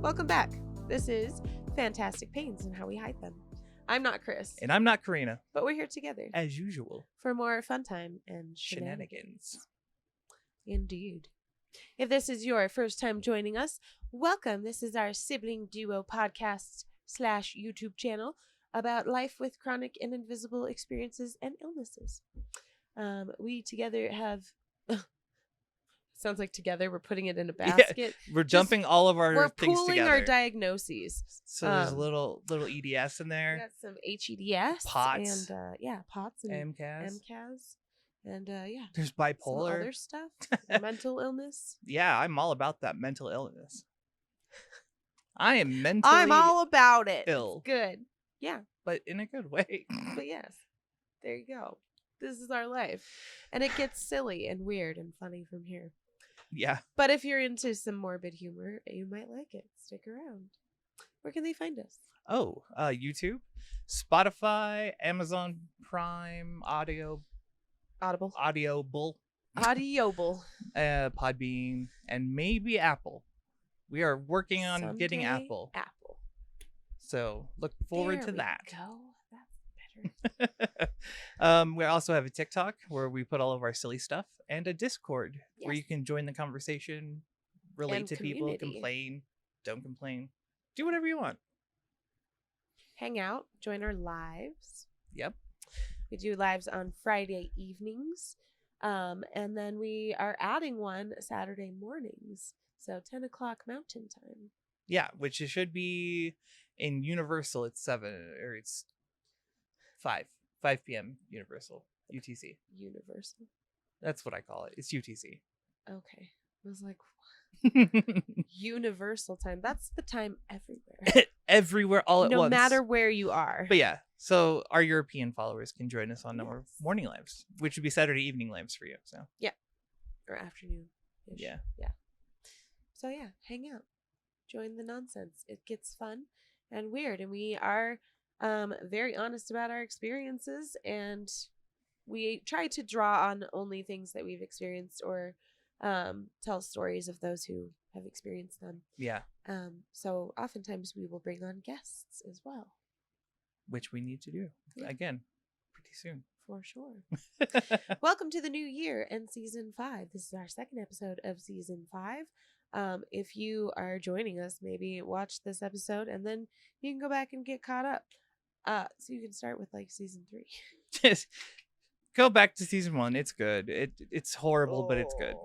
Welcome back. This is Fantasticpains and How We Hide Them. I'm not Chris. And I'm not Karina. But we're here together. As usual. For more fun time and shenanigans. Indeed. If this is your first time joining us, welcome. This is our sibling duo podcast / YouTube channel about life with chronic and invisible experiences and illnesses. We together have... Sounds like together we're putting it in a basket. Yeah, we're dumping all of our things together. We're pooling our diagnoses. So there's a little EDS in there. We got some HEDS. Pots. And pots and MCAS. And there's bipolar. Some other stuff. Mental illness. Yeah, I'm all about that mental illness. I am mentally I'm all about it. Ill. It's good. Yeah. But in a good way. But yes. There you go. This is our life. And it gets silly and weird and funny from here. Yeah. But if you're into some morbid humor, you might like it. Stick around. Where can they find us? Oh, YouTube, Spotify, Amazon Prime, Audible, Podbean, and maybe Apple. We are working on getting Apple. So look forward to that. Go. That's better. We also have a TikTok where we put all of our silly stuff, and a Discord where you can join the conversation, relate to people, complain, don't complain, do whatever you want. Hang out, join our lives. Yep. We do lives on Friday evenings. And then we are adding one Saturday mornings. So 10 o'clock Mountain Time. Yeah, which it should be in Universal. It's 7 or it's 5 p.m. Universal. UTC. Universal. That's what I call it. It's UTC. Okay. I was like, what? Universal time. That's the time everywhere. Everywhere, all at once. No matter where you are. But yeah, so our European followers can join us on our morning lives, which would be Saturday evening lives for you. So yeah, or afternoon. Yeah. So yeah, hang out, join the nonsense. It gets fun and weird, and we are very honest about our experiences, and we try to draw on only things that we've experienced or tell stories of those who have experienced them. Yeah. So oftentimes we will bring on guests as well, which we need to do again pretty soon. For sure. Welcome to the new year and season 5. This is our second episode of season 5. If you are joining us, maybe watch this episode and then you can go back and get caught up. So you can start with like season 3. Just go back to season 1. It's good. It's horrible, but it's good.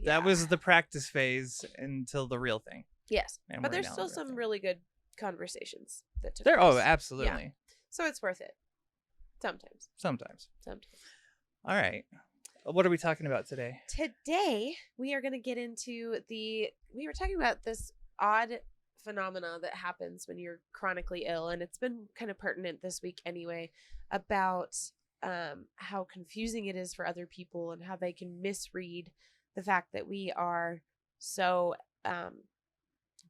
Yeah. That was the practice phase until the real thing. Yes, but there's still some really good conversations that took place. Oh, absolutely. Yeah. So it's worth it. Sometimes. All right. What are we talking about today? Today, we are going to get into we were talking about this odd phenomena that happens when you're chronically ill. And it's been kind of pertinent this week anyway, about how confusing it is for other people and how they can misread the fact that we are so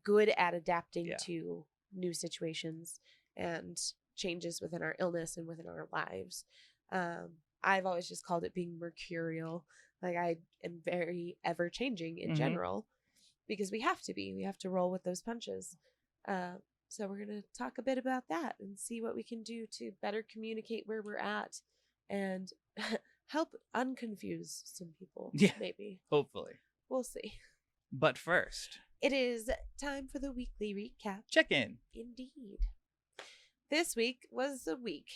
good at adapting to new situations and changes within our illness and within our lives. I've always just called it being mercurial. Like, I am very ever changing in general, because we have to roll with those punches. So we're going to talk a bit about that and see what we can do to better communicate where we're at and help unconfuse some people. Yeah, maybe. Hopefully. We'll see. But first, it is time for the weekly recap. Check in. Indeed. This week was a week.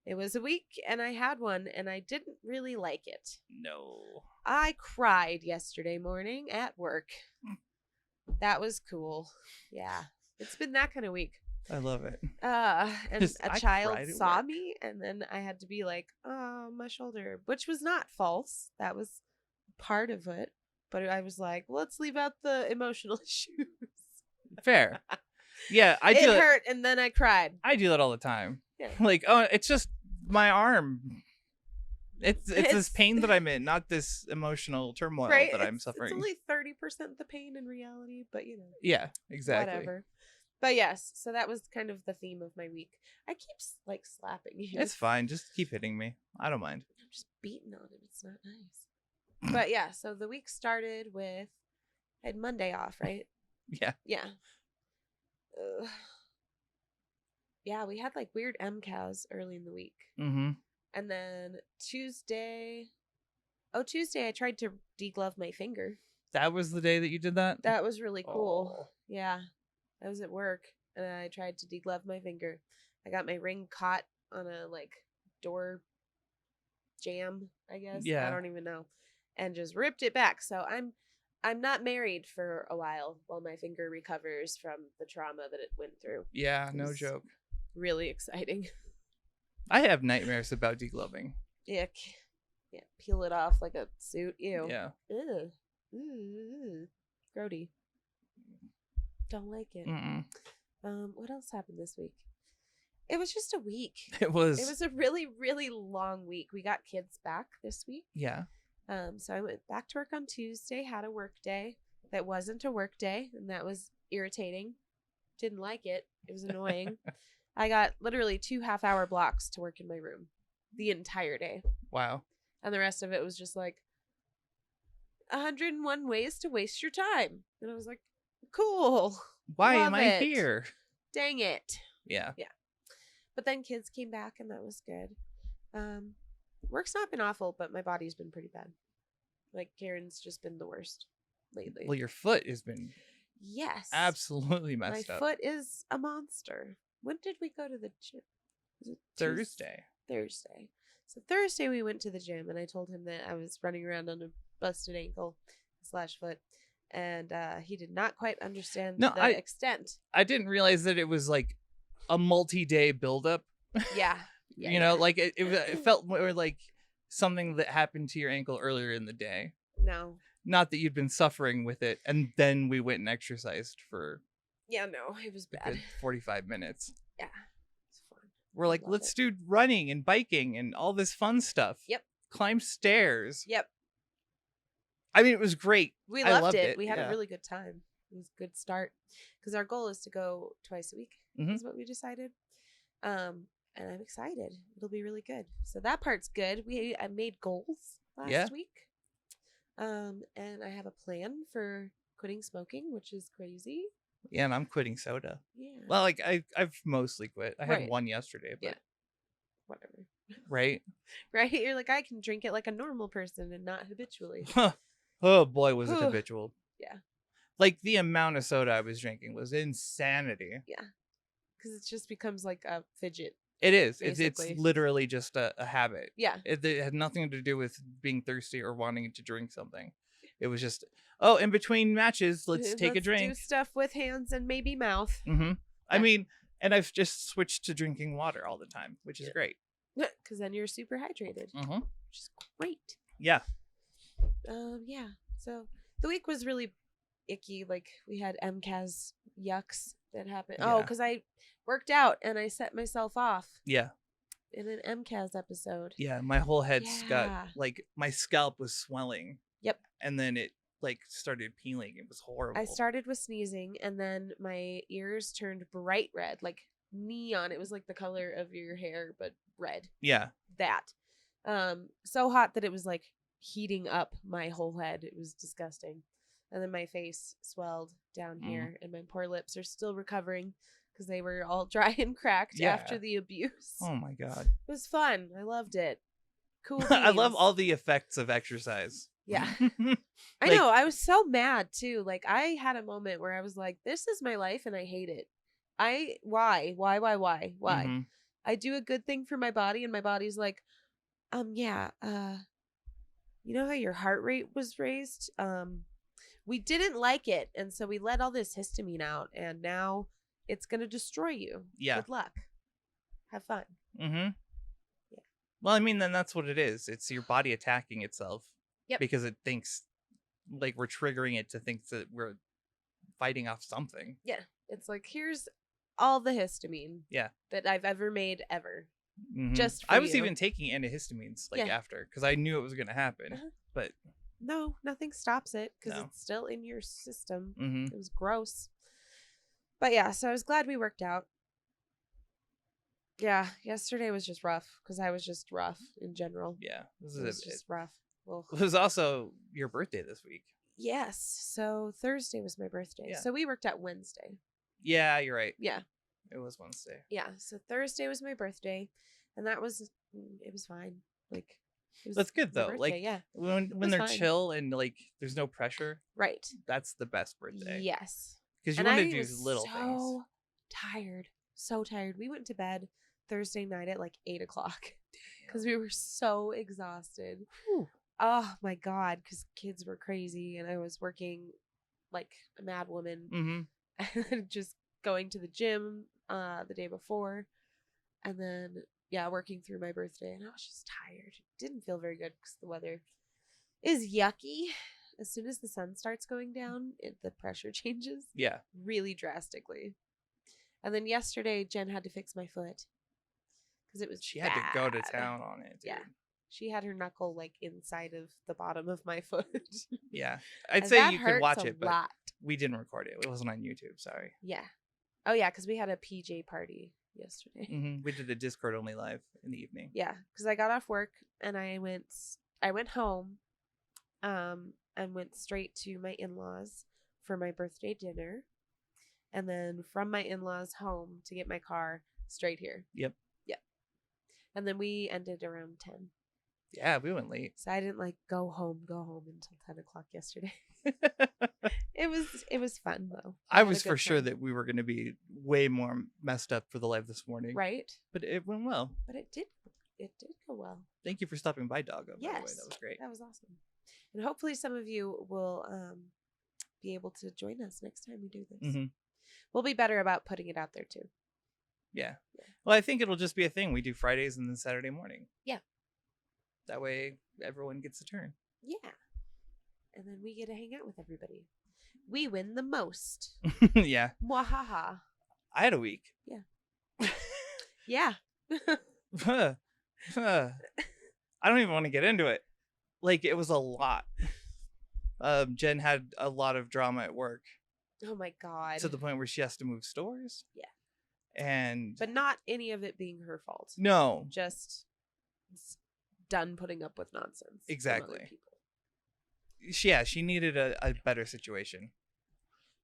It was a week, and I had one, and I didn't really like it. No. I cried yesterday morning at work. That was cool. Yeah. It's been that kind of week. I love it. And a child saw me, and then I had to be like, oh, my shoulder, which was not false. That was part of it. But I was like, let's leave out the emotional issues. Fair. Yeah, I do. It hurt, and then I cried. I do that all the time. Yeah. Like, oh, it's just my arm. It's this pain that I'm in, not this emotional turmoil that I'm suffering. It's only 30% the pain in reality, but you know. Yeah, exactly. Whatever. But yes, so that was kind of the theme of my week. I keep like slapping you. It's fine. Just keep hitting me. I don't mind. I'm just beating on it. It's not nice. But yeah, so the week started with, I had Monday off, right? Yeah. Yeah. Yeah, we had like weird MCAS early in the week. Mm-hmm. And then Tuesday I tried to deglove my finger. That was the day that you did that? That was really cool. Oh. Yeah. I was at work and I tried to deglove my finger. I got my ring caught on a like door jam, I guess. Yeah. I don't even know. And just ripped it back. So I'm not married for a while my finger recovers from the trauma that it went through. Yeah, no joke. Really exciting. I have nightmares about degloving. Ick. Yeah, peel it off like a suit. Ew. Yeah. Ugh. Ooh. Grody. Don't like it. Mm-mm. What else happened this week? It was just a week. It was a really, really long week. We got kids back this week. Yeah. So I went back to work on Tuesday, had a work day that wasn't a work day, and that was irritating. Didn't like it. It was annoying. I got literally 2 half-hour blocks to work in my room the entire day. Wow. And the rest of it was just like 101 ways to waste your time. And I was like, cool. Why am I here? Dang it. Yeah. Yeah. But then kids came back and that was good. Work's not been awful, but my body's been pretty bad. Like Karen's just been the worst lately. Well, your foot has been absolutely messed up. My foot is a monster. When did we go to the gym? Was it Thursday. Thursday. So Thursday we went to the gym and I told him that I was running around on a busted ankle / foot. And he did not quite understand the extent. I didn't realize that it was like a multi-day buildup. Yeah. You know, like it felt more like something that happened to your ankle earlier in the day. No. Not that you'd been suffering with it. And then we went and exercised for it was bad. 45 minutes. Yeah. It's fun. We're like, let's do running and biking and all this fun stuff. Yep. Climb stairs. Yep. I mean, it was great. We loved it. We had a really good time. It was a good start. Because our goal is to go twice a week, is what we decided. And I'm excited. It'll be really good. So that part's good. I made goals last week. And I have a plan for quitting smoking, which is crazy. Yeah, and I'm quitting soda. Yeah. Well, like I've mostly quit. I had one yesterday, but whatever. Right? Right? You're like, I can drink it like a normal person and not habitually. Oh boy, was it habitual. Yeah. Like the amount of soda I was drinking was insanity. Yeah. Because it just becomes like a fidget. It is. It's literally just a habit. Yeah. It had nothing to do with being thirsty or wanting to drink something. It was just, in between matches, let's take a drink. Do stuff with hands and maybe mouth. Mm-hmm. Yeah. I mean, and I've just switched to drinking water all the time, which is great. Because then you're super hydrated. Mm-hmm. Which is great. Yeah. Yeah. So the week was really icky. Like we had MCAS yucks that happened. Yeah. Oh, because I worked out and I set myself off. Yeah. In an MCAS episode. Yeah, my whole head got like my scalp was swelling. Yep. And then it like started peeling. It was horrible. I started with sneezing and then my ears turned bright red, like neon. It was like the color of your hair, but red. Yeah. That. So hot that it was like heating up my whole head. It was disgusting. And then my face swelled down here and my poor lips are still recovering because they were all dry and cracked after the abuse. Oh my God. It was fun. I loved it. Cool. I love all the effects of exercise. Yeah. I know. I was so mad too. Like I had a moment where I was like, this is my life and I hate it. Why? Mm-hmm. I do a good thing for my body and my body's like, you know how your heart rate was raised? We didn't like it. And so we let all this histamine out and now it's going to destroy you. Yeah. Good luck. Have fun. Mm-hmm. Yeah. Well, I mean, then that's what it is. It's your body attacking itself. Yep. Because it thinks like we're triggering it to think that we're fighting off something. Yeah. It's like, here's all the histamine. Yeah. That I've ever made ever. Mm-hmm. Just for I was you. even taking antihistamines after because I knew it was going to happen. But no, nothing stops it because it's still in your system. Mm-hmm. It was gross. But yeah, so I was glad we worked out. Yeah, yesterday was just rough because I was just rough in general. Yeah, it was just rough. Well, it was also your birthday this week. Yes. So Thursday was my birthday. Yeah. So we worked out Wednesday. Yeah, you're right. Yeah. It was Wednesday. Yeah. So Thursday was my birthday, and it was fine. Like, it was that's good though. birthday, like, yeah. When they're fine. chill and like there's no pressure. Right. That's the best birthday. Yes. Because you want to do little things. So tired. So tired. We went to bed Thursday night at like 8 o'clock because we were so exhausted. Whew. Oh my God. Because kids were crazy and I was working like a mad woman. And just going to the gym the day before. And then, working through my birthday. And I was just tired. Didn't feel very good because the weather is yucky. As soon as the sun starts going down, the pressure changes. Yeah. Really drastically. And then yesterday, Jen had to fix my foot. Because it was She had to go to town on it, dude. Yeah. She had her knuckle like inside of the bottom of my foot. Yeah. I'd say you could watch it, but lot. we didn't record it. It wasn't on YouTube, sorry. Yeah. Oh, yeah, because we had a PJ party yesterday. We did the Discord only live in the evening. Yeah, because I got off work and I went home and went straight to my in-laws for my birthday dinner. And then from my in-laws home to get my car straight here. Yep. Yeah. And then we ended around 10. Yeah, we went late. So I didn't like go home until 10 o'clock yesterday. It was fun though. I was for sure that we were going to be way more messed up for the live this morning. Right. But it went well. But it did go well. Thank you for stopping by, Doggo. Yes. By the way. That was great. That was awesome. And hopefully some of you will be able to join us next time we do this. We'll be better about putting it out there too. Yeah. Well, I think it'll just be a thing. We do Fridays and then Saturday morning. Yeah. That way everyone gets a turn. Yeah. And then we get to hang out with everybody. We win the most. Yeah. Mwahaha. I had a week. Yeah. Yeah. I don't even want to get into it. Like, it was a lot. Jen had a lot of drama at work. Oh my God. To the point where she has to move stores. Yeah. But not any of it being her fault. No. Just done putting up with nonsense. Exactly. She needed a better situation.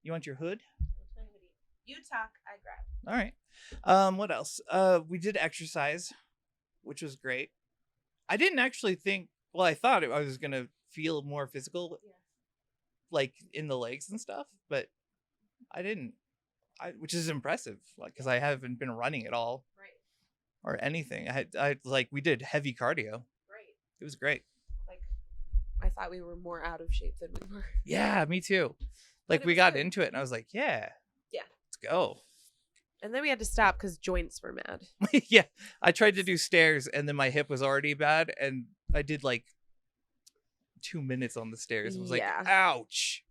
You want your hood? What's my hoodie? You talk, I grab. All right. What else? We did exercise, which was great. I didn't actually think, well, I thought I was going to feel more physical, like in the legs and stuff, but I didn't, which is impressive, like, because I haven't been running at all. Right. Or anything. We did heavy cardio. Right. It was great. Like, I thought we were more out of shape than we were. Yeah, me too. Like, we got into it and I was like, yeah, let's go. And then we had to stop because joints were mad. Yeah. I tried to do stairs and then my hip was already bad. And I did like 2 minutes on the stairs. I was like, ouch.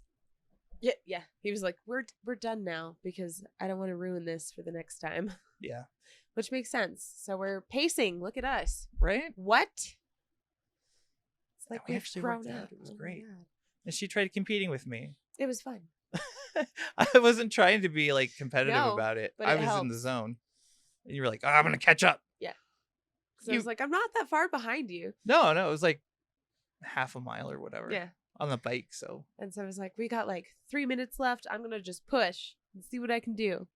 Yeah. Yeah. He was like, we're done now because I don't want to ruin this for the next time. Yeah. Which makes sense. So we're pacing. Look at us. Right? What? It's like we actually worked out. It was great. And she tried competing with me. It was fun. I wasn't trying to be like competitive about it. I was in the zone. And you were like, I'm going to catch up. Yeah. So I was like, I'm not that far behind you. No, it was like half a mile or whatever. Yeah. On the bike. So. And so I was like, we got like 3 minutes left. I'm going to just push and see what I can do.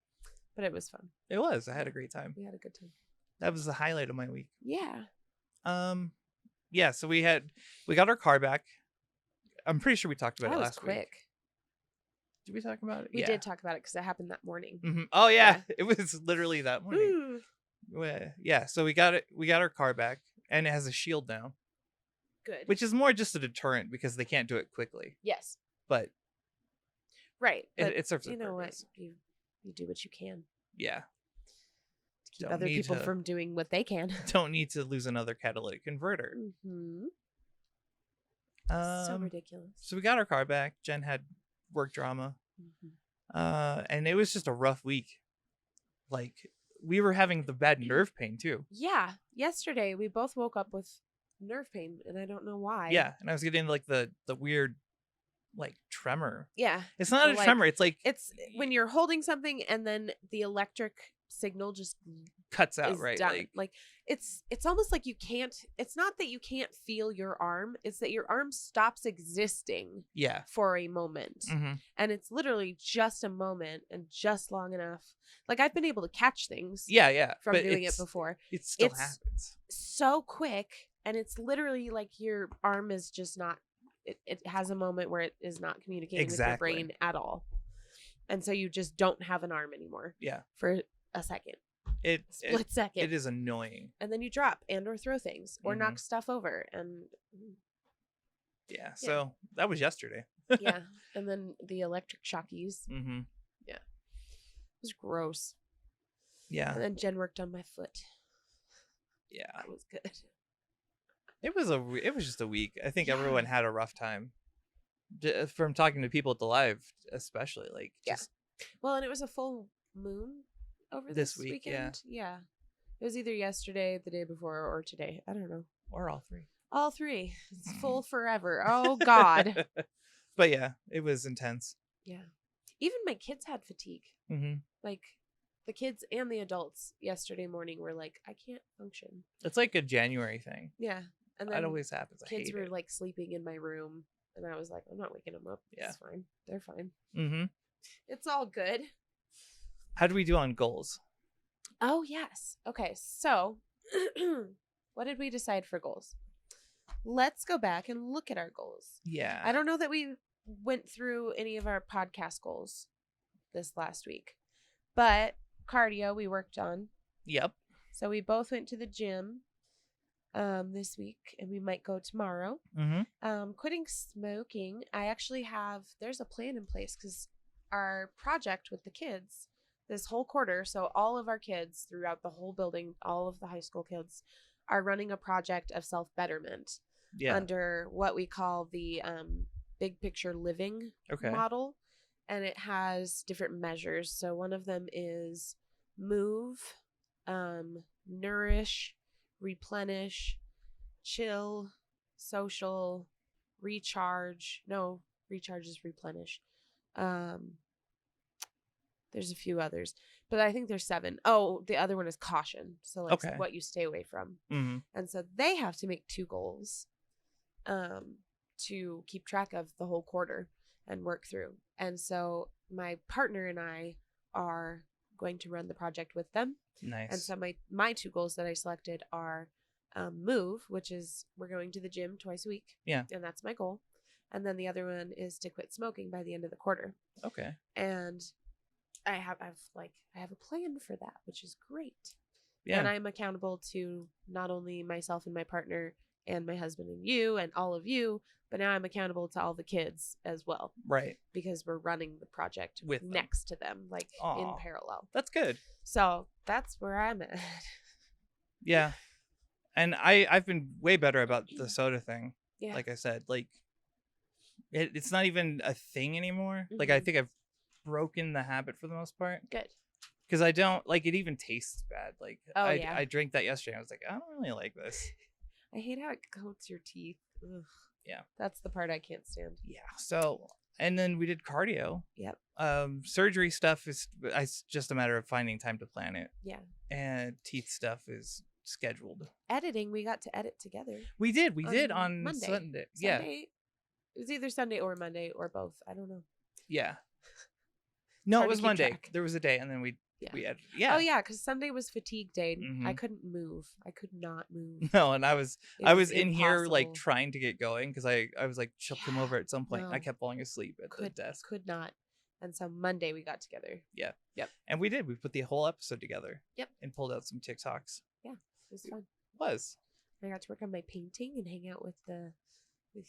But it was fun. It was. I had a great time. We had a good time. That was the highlight of my week. Yeah. Yeah, so we got our car back. I'm pretty sure we talked about it last week. Did we talk about it? We did talk about it because it happened that morning. Oh yeah. It was literally that morning. Yeah, so we got our car back and it has a shield now. Good. Which is more just a deterrent because they can't do it quickly. Yes. But right. It serves a you know purpose. what? You do what you can. Yeah. To keep other people from doing what they can. Don't need to lose another catalytic converter. So ridiculous. So we got our car back. Jen had work drama. And it was just a rough week. Like, we were having the bad nerve pain too. Yeah. Yesterday we both woke up with nerve pain and I don't know why. Yeah. And I was getting like the weird like tremor. Yeah. It's not a tremor. It's like it's when you're holding something and then the electric signal just cuts out, is right? done. Like it's almost like you can't, it's not that you can't feel your arm, it's that your arm stops existing yeah. for a moment. Mm-hmm. And it's literally just a moment and just long enough. Like I've been able to catch things Yeah. from But doing it before. It still It's happens. so quick, and it's literally like your arm is just not, it has a moment where it is not communicating with your brain at all. And so you just don't have an arm anymore. Yeah. For a second. Split second. It is annoying. And then you drop and or throw things or knock stuff over. And yeah. So that was yesterday. yeah. And then the electric shockies. Mm-hmm. Yeah. It was gross. Yeah. And then Jen worked on my foot. Yeah. That was good. It was just a week. I think everyone had a rough time. From talking to people at the live, especially, like, just well, and it was a full moon over this weekend. Yeah. It was either yesterday, the day before, or today. I don't know. Or all three. All three. It's full forever. Oh God. But yeah, it was intense. Yeah. Even my kids had fatigue. Mm-hmm. Like the kids and the adults yesterday morning were like, I can't function. It's like a January thing. Yeah. And then that always happens. Kids were like sleeping in my room. And I was like, I'm not waking them up. Yeah. It's fine. They're fine. Mm-hmm. It's all good. How do we do on goals? Oh, yes. Okay. So what did we decide for goals? Let's go back and look at our goals. Yeah. I don't know that we went through any of our podcast goals this last week, but cardio we worked on. Yep. So we both went to the gym this week, and we might go tomorrow. Mm-hmm. Quitting smoking, I actually have, there's a plan in place because our project with the kids this whole quarter, so all of our kids throughout the whole building, all of the high school kids are running a project of self-betterment under what we call the big picture living model. And it has different measures. So one of them is move, nourish, replenish, chill, social, recharge. No, recharge is replenish. There's a few others, but I think there's 7. Oh, the other one is caution. So like what you stay away from. Mm-hmm. And so they have to make 2 goals to keep track of the whole quarter and work through. And so my partner and I are going to run the project with them. Nice. And so my 2 goals that I selected are move, which is we're going to the gym twice a week. Yeah. And that's my goal. And then the other one is to quit smoking by the end of the quarter. Okay. And I have a plan for that, which is great. Yeah. And I'm accountable to not only myself and my partner and my husband and you and all of you, but now I'm accountable to all the kids as well. Right. Because we're running the project with them. Next to them, like in parallel. That's good. So that's where I'm at. Yeah. And I've been way better about the soda thing. Yeah. Like I said, like it's not even a thing anymore. Mm-hmm. Like I think I've broken the habit for the most part. Good. Because I don't like it. Even tastes bad. Like yeah. I drank that yesterday. I was like, I don't really like this. I hate how it coats your teeth. Ugh. Yeah. That's the part I can't stand. Yeah. So, and then we did cardio. Yep. Surgery stuff is it's just a matter of finding time to plan it. Yeah. And teeth stuff is scheduled. Editing, we got to edit together. We did on Monday. Sunday. Yeah. It was either Sunday or Monday or both. I don't know. Yeah. No, it was Monday. Track. There was a day, and then we edited. Yeah. Oh yeah, because Sunday was fatigue day. Mm-hmm. I couldn't move. I could not move. No, and I was in impossible. Here like trying to get going because I was like she'll come over at some point. No. I kept falling asleep at the desk. Could not. And so Monday we got together. Yeah. Yep. And we did. We put the whole episode together. Yep. And pulled out some TikToks. Yeah, it was fun. It was. I got to work on my painting and hang out with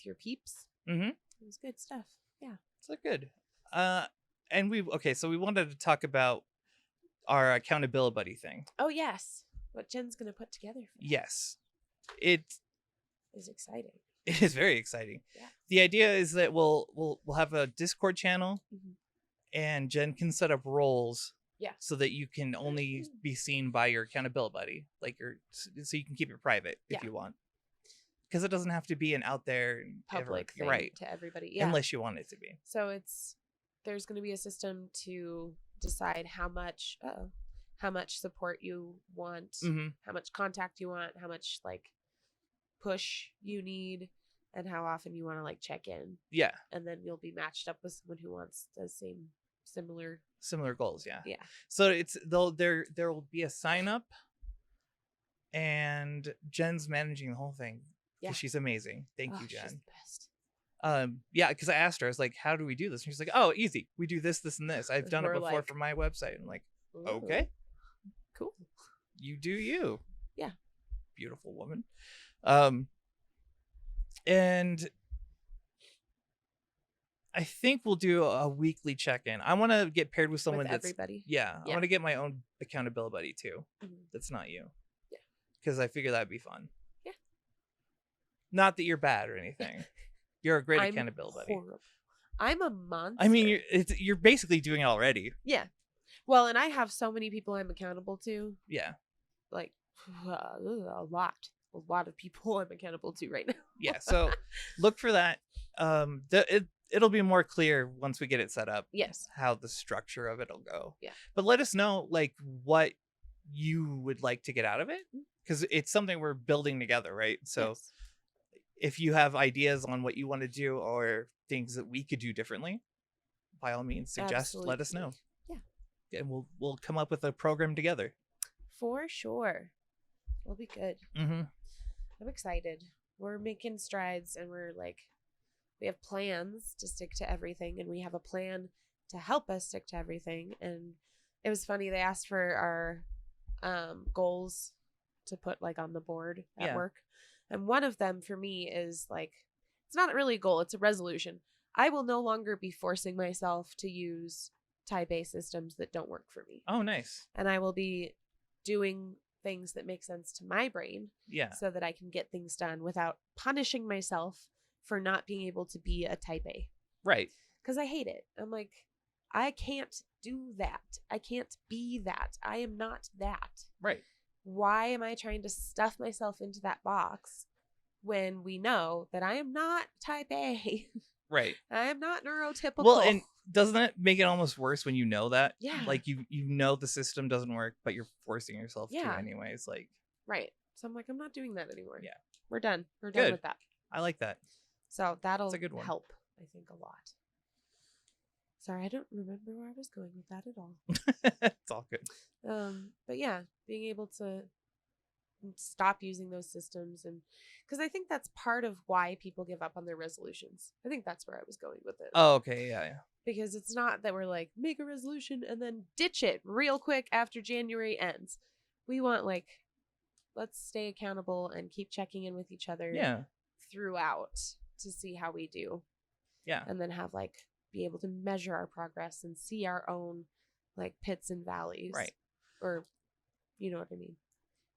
your peeps. Mm-hmm. It was good stuff. Yeah. So good. And so we wanted to talk about our accountability buddy thing. Oh yes. What Jen's gonna put together for us. Yes. It is exciting. It is very exciting. Yeah. The idea is that we'll have a Discord channel, and Jen can set up roles. Yeah. So that you can only be seen by your accountability buddy, so you can keep it private if you want. Because it doesn't have to be an out there public thing to everybody. Yeah. Unless you want it to be. So there's going to be a system to decide how much how much support you want, Mm-hmm. how much contact you want, how much like push you need, and how often you want to like check in. Yeah. And then you'll be matched up with someone who wants the same similar goals. Yeah. Yeah. So there will be a sign up, and Jen's managing the whole thing. Yeah. She's amazing. Thank you, She's Jen. the best. Yeah, because I asked her, I was like, how do we do this? And she's like, oh, easy. We do this, this, and this. I've done it We're before like, for my website. I'm like, "Ooh, okay, cool. you do you. Yeah. Beautiful woman. And I think we'll do a weekly check-in. I want to get paired with someone that's everybody. Yeah, I want to get my own accountability buddy too. Mhm. That's not you. Yeah. Because I figure that'd be fun. Yeah. Not that you're bad or anything. You're a great I'm accountability buddy. horrible. I'm a monster. I mean, you're basically doing it already. Yeah. Well, and I have so many people I'm accountable to. Yeah. Like a lot of people I'm accountable to right now. Yeah. So look for that. It'll be more clear once we get it set up. Yes. How the structure of it'll go. Yeah. But let us know like what you would like to get out of it, because it's something we're building together, right? So yes. if you have ideas on what you want to do or things that we could do differently, by all means suggest. Absolutely. Let us know. Yeah. And we'll come up with a program together. For sure. It'll be good. Mm-hmm. I'm excited. We're making strides, and we have plans to stick to everything, and we have a plan to help us stick to everything. And it was funny, they asked for our goals to put like on the board at work. And one of them for me is like, it's not really a goal, it's a resolution. I will no longer be forcing myself to use type A systems that don't work for me. Oh, nice. And I will be doing things that make sense to my brain. Yeah. So that I can get things done without punishing myself for not being able to be a type A. Right. Because I hate it. I'm like, I can't do that. I can't be that. I am not that. Right. Why am I trying to stuff myself into that box when we know that I am not type A? Right. I am not neurotypical. Well, and doesn't it make it almost worse when you know that? Yeah. Like you know the system doesn't work, but you're forcing yourself to Yeah. anyways. Like. Right. So I'm like, I'm not doing that anymore. Yeah. We're done. We're done Good. with that. I like that. So that'll That's a good one. help, I think, a lot. Sorry, I don't remember where I was going with that at all. It's all good. But yeah, being able to stop using those systems, and because I think that's part of why people give up on their resolutions. I think that's where I was going with it. Oh, okay. Yeah. Because it's not that we're like, make a resolution and then ditch it real quick after January ends. We want like, let's stay accountable and keep checking in with each other throughout to see how we do. Yeah. And then have like, be able to measure our progress and see our own like pits and valleys. Right. Or, you know what I mean?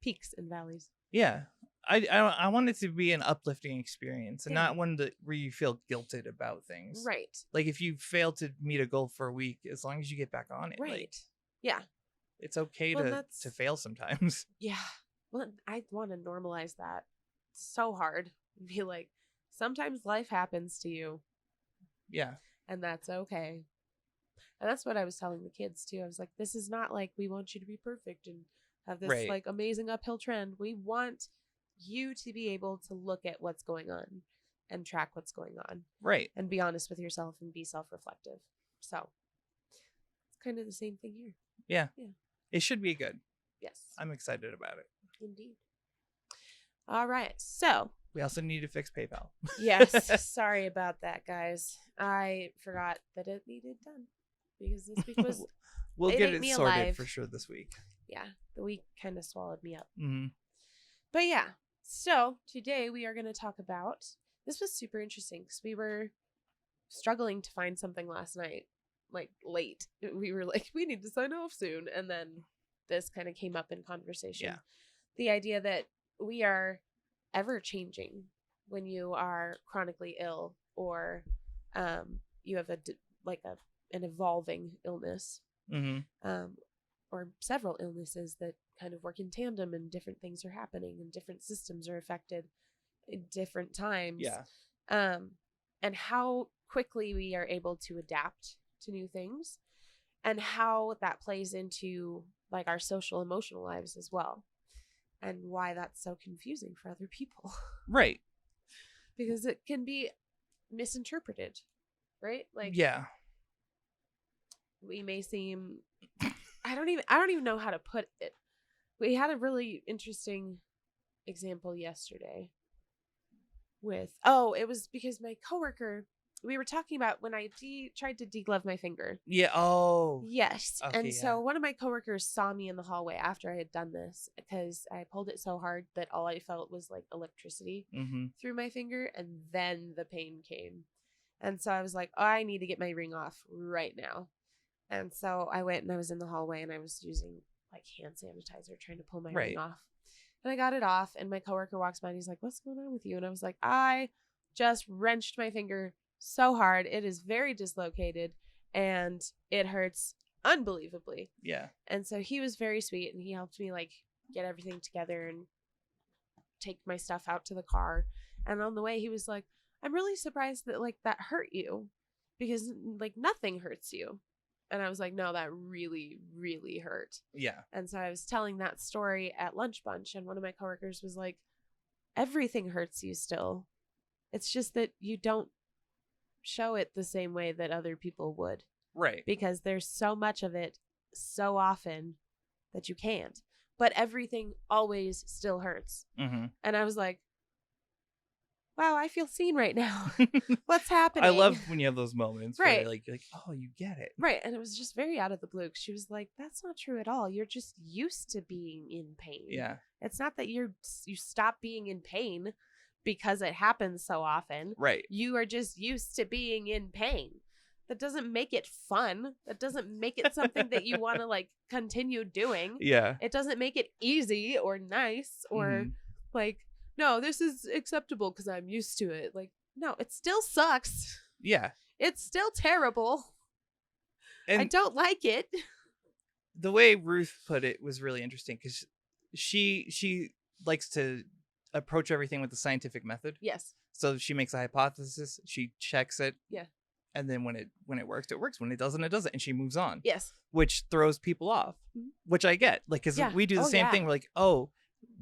Peaks and valleys. Yeah. I want it to be an uplifting experience and Yeah. not one where you feel guilted about things. Right. Like if you fail to meet a goal for a week, as long as you get back on it. Right. Like, yeah. it's okay Well, to fail sometimes. Yeah. Well, I want to normalize that. It's so hard. Be like, sometimes life happens to you. Yeah. And that's okay. And that's what I was telling the kids too. I was like, this is not like we want you to be perfect and have this Right. like amazing uphill trend. We want you to be able to look at what's going on and track what's going on. Right. And be honest with yourself and be self-reflective. So it's kind of the same thing here. Yeah. Yeah. It should be good. Yes. I'm excited about it. Indeed. All right. So We also need to fix PayPal. yes, sorry about that, guys. I forgot that it needed done because this week was We'll it get ate it me sorted alive. for sure this week. Yeah, the week kind of swallowed me up. Mm-hmm. But yeah, so today we are going to talk about, this was super interesting because we were struggling to find something last night, like late. We were like, we need to sign off soon. And then this kind of came up in conversation. Yeah. The idea that we are ever changing when you are chronically ill or you have an evolving illness. Mm-hmm. Or several illnesses that kind of work in tandem and different things are happening and different systems are affected at different times. Yeah. And how quickly we are able to adapt to new things and how that plays into like our social emotional lives as well, and why that's so confusing for other people. Right. Because it can be misinterpreted, right? Like, yeah. we may seem, I don't even know how to put it. We had a really interesting example yesterday with, it was because my coworker, we were talking about when I tried to deglove my finger. Yeah. Oh. Yes. Okay, And so one of my coworkers saw me in the hallway after I had done this, because I pulled it so hard that all I felt was like electricity through my finger, and then the pain came. And so I was like, I need to get my ring off right now. And so I went and I was in the hallway and I was using like hand sanitizer trying to pull my ring off. And I got it off, and my coworker walks by and he's like, what's going on with you? And I was like, I just wrenched my finger so hard. It is very dislocated and it hurts unbelievably. Yeah. And so he was very sweet, and he helped me like get everything together and take my stuff out to the car. And on the way he was like, I'm really surprised that like that hurt you, because like nothing hurts you. And I was like, no, that really, really hurt. Yeah. And so I was telling that story at lunch bunch, and one of my coworkers was like, everything hurts you still. It's just that you don't show it the same way that other people would. Right. Because there's so much of it so often that you can't. But everything always still hurts. And I was like, wow, I feel seen right now. What's happening? I love when you have those moments where Right. you're like, oh, you get it. Right. And it was just very out of the blue. She was like, that's not true at all. You're just used to being in pain. Yeah. It's not that you stop being in pain because it happens so often. Right. You are just used to being in pain. That doesn't make it fun. That doesn't make it something that you want to like continue doing. Yeah. It doesn't make it easy or nice or like, no, this is acceptable because I'm used to it. Like, no, it still sucks. Yeah. It's still terrible. And I don't like it. the way Ruth put it was really interesting, because she likes to approach everything with the scientific method. Yes. So she makes a hypothesis, she checks it. Yeah. And then when it works, it works. When it doesn't, it doesn't. And she moves on. Yes. Which throws people off, which I get. Like, because we do the same thing. We're like, oh,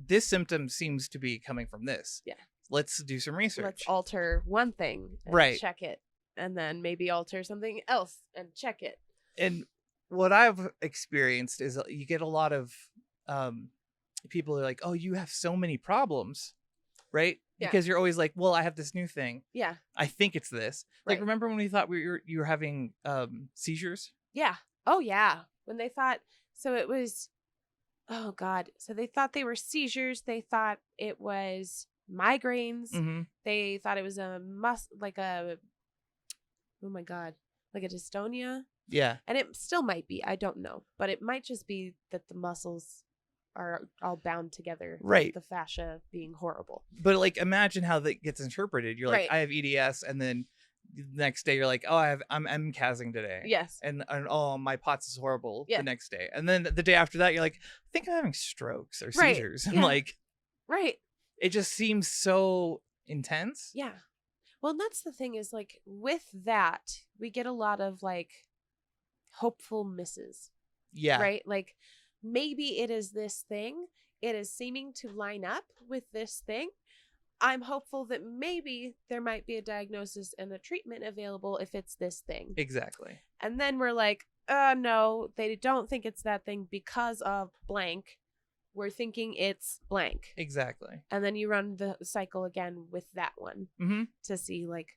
this symptom seems to be coming from this. Yeah. Let's do some research. Let's alter one thing and check it. And then maybe alter something else and check it. And what I've experienced is you get a lot of people are like, oh, you have so many problems, right? Yeah. Because you're always like, well, I have this new thing. Yeah. I think it's this. Like, remember when we thought you were having seizures? Yeah. Oh, yeah. When they thought, so it was, oh, God. So they thought they were seizures. They thought it was migraines. They thought it was like a dystonia. Yeah. And it still might be. I don't know. But it might just be that the muscles are all bound together. Right. The fascia being horrible. But like, imagine how that gets interpreted. You're like, I have EDS, and then the next day you're like, oh, I'm MCASing today. Yes. And oh, my POTS is horrible the next day. And then the day after that, you're like, I think I'm having strokes or seizures. And like, it just seems so intense. Yeah. Well, and that's the thing is like with that, we get a lot of like hopeful misses. Yeah. Right? Like, maybe it is this thing. It is seeming to line up with this thing. I'm hopeful that maybe there might be a diagnosis and a treatment available if it's this thing. Exactly. And then we're like, no, they don't think it's that thing because of blank. We're thinking it's blank. Exactly. And then you run the cycle again with that one to see like,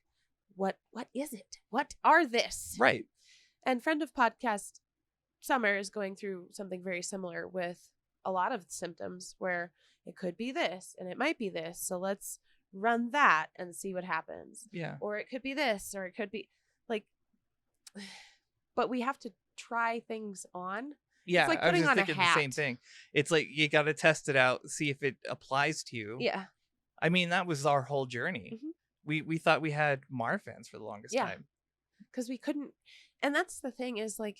what is it? What are this? Right. And friend of podcast, Summer, is going through something very similar with a lot of symptoms where it could be this and it might be this. So let's run that and see what happens. Yeah. Or it could be this, or it could be like, but we have to try things on. Yeah. It's like putting I was just on thinking a hat. the same thing. It's like, you got to test it out, see if it applies to you. Yeah. I mean, that was our whole journey. We thought we had Marfans for the longest time. Because we couldn't. And that's the thing is like,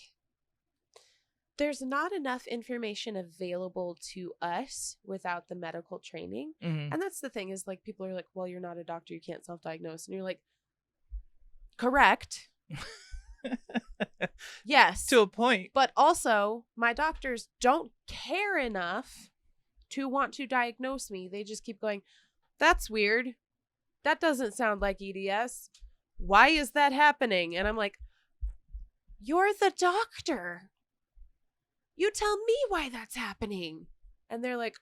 there's not enough information available to us without the medical training. And that's the thing is like, people are like, well, you're not a doctor, you can't self-diagnose. And you're like, correct. Yes. To a point. But also, my doctors don't care enough to want to diagnose me. They just keep going, that's weird. That doesn't sound like EDS. Why is that happening? And I'm like, you're the doctor. You tell me why that's happening. And they're like,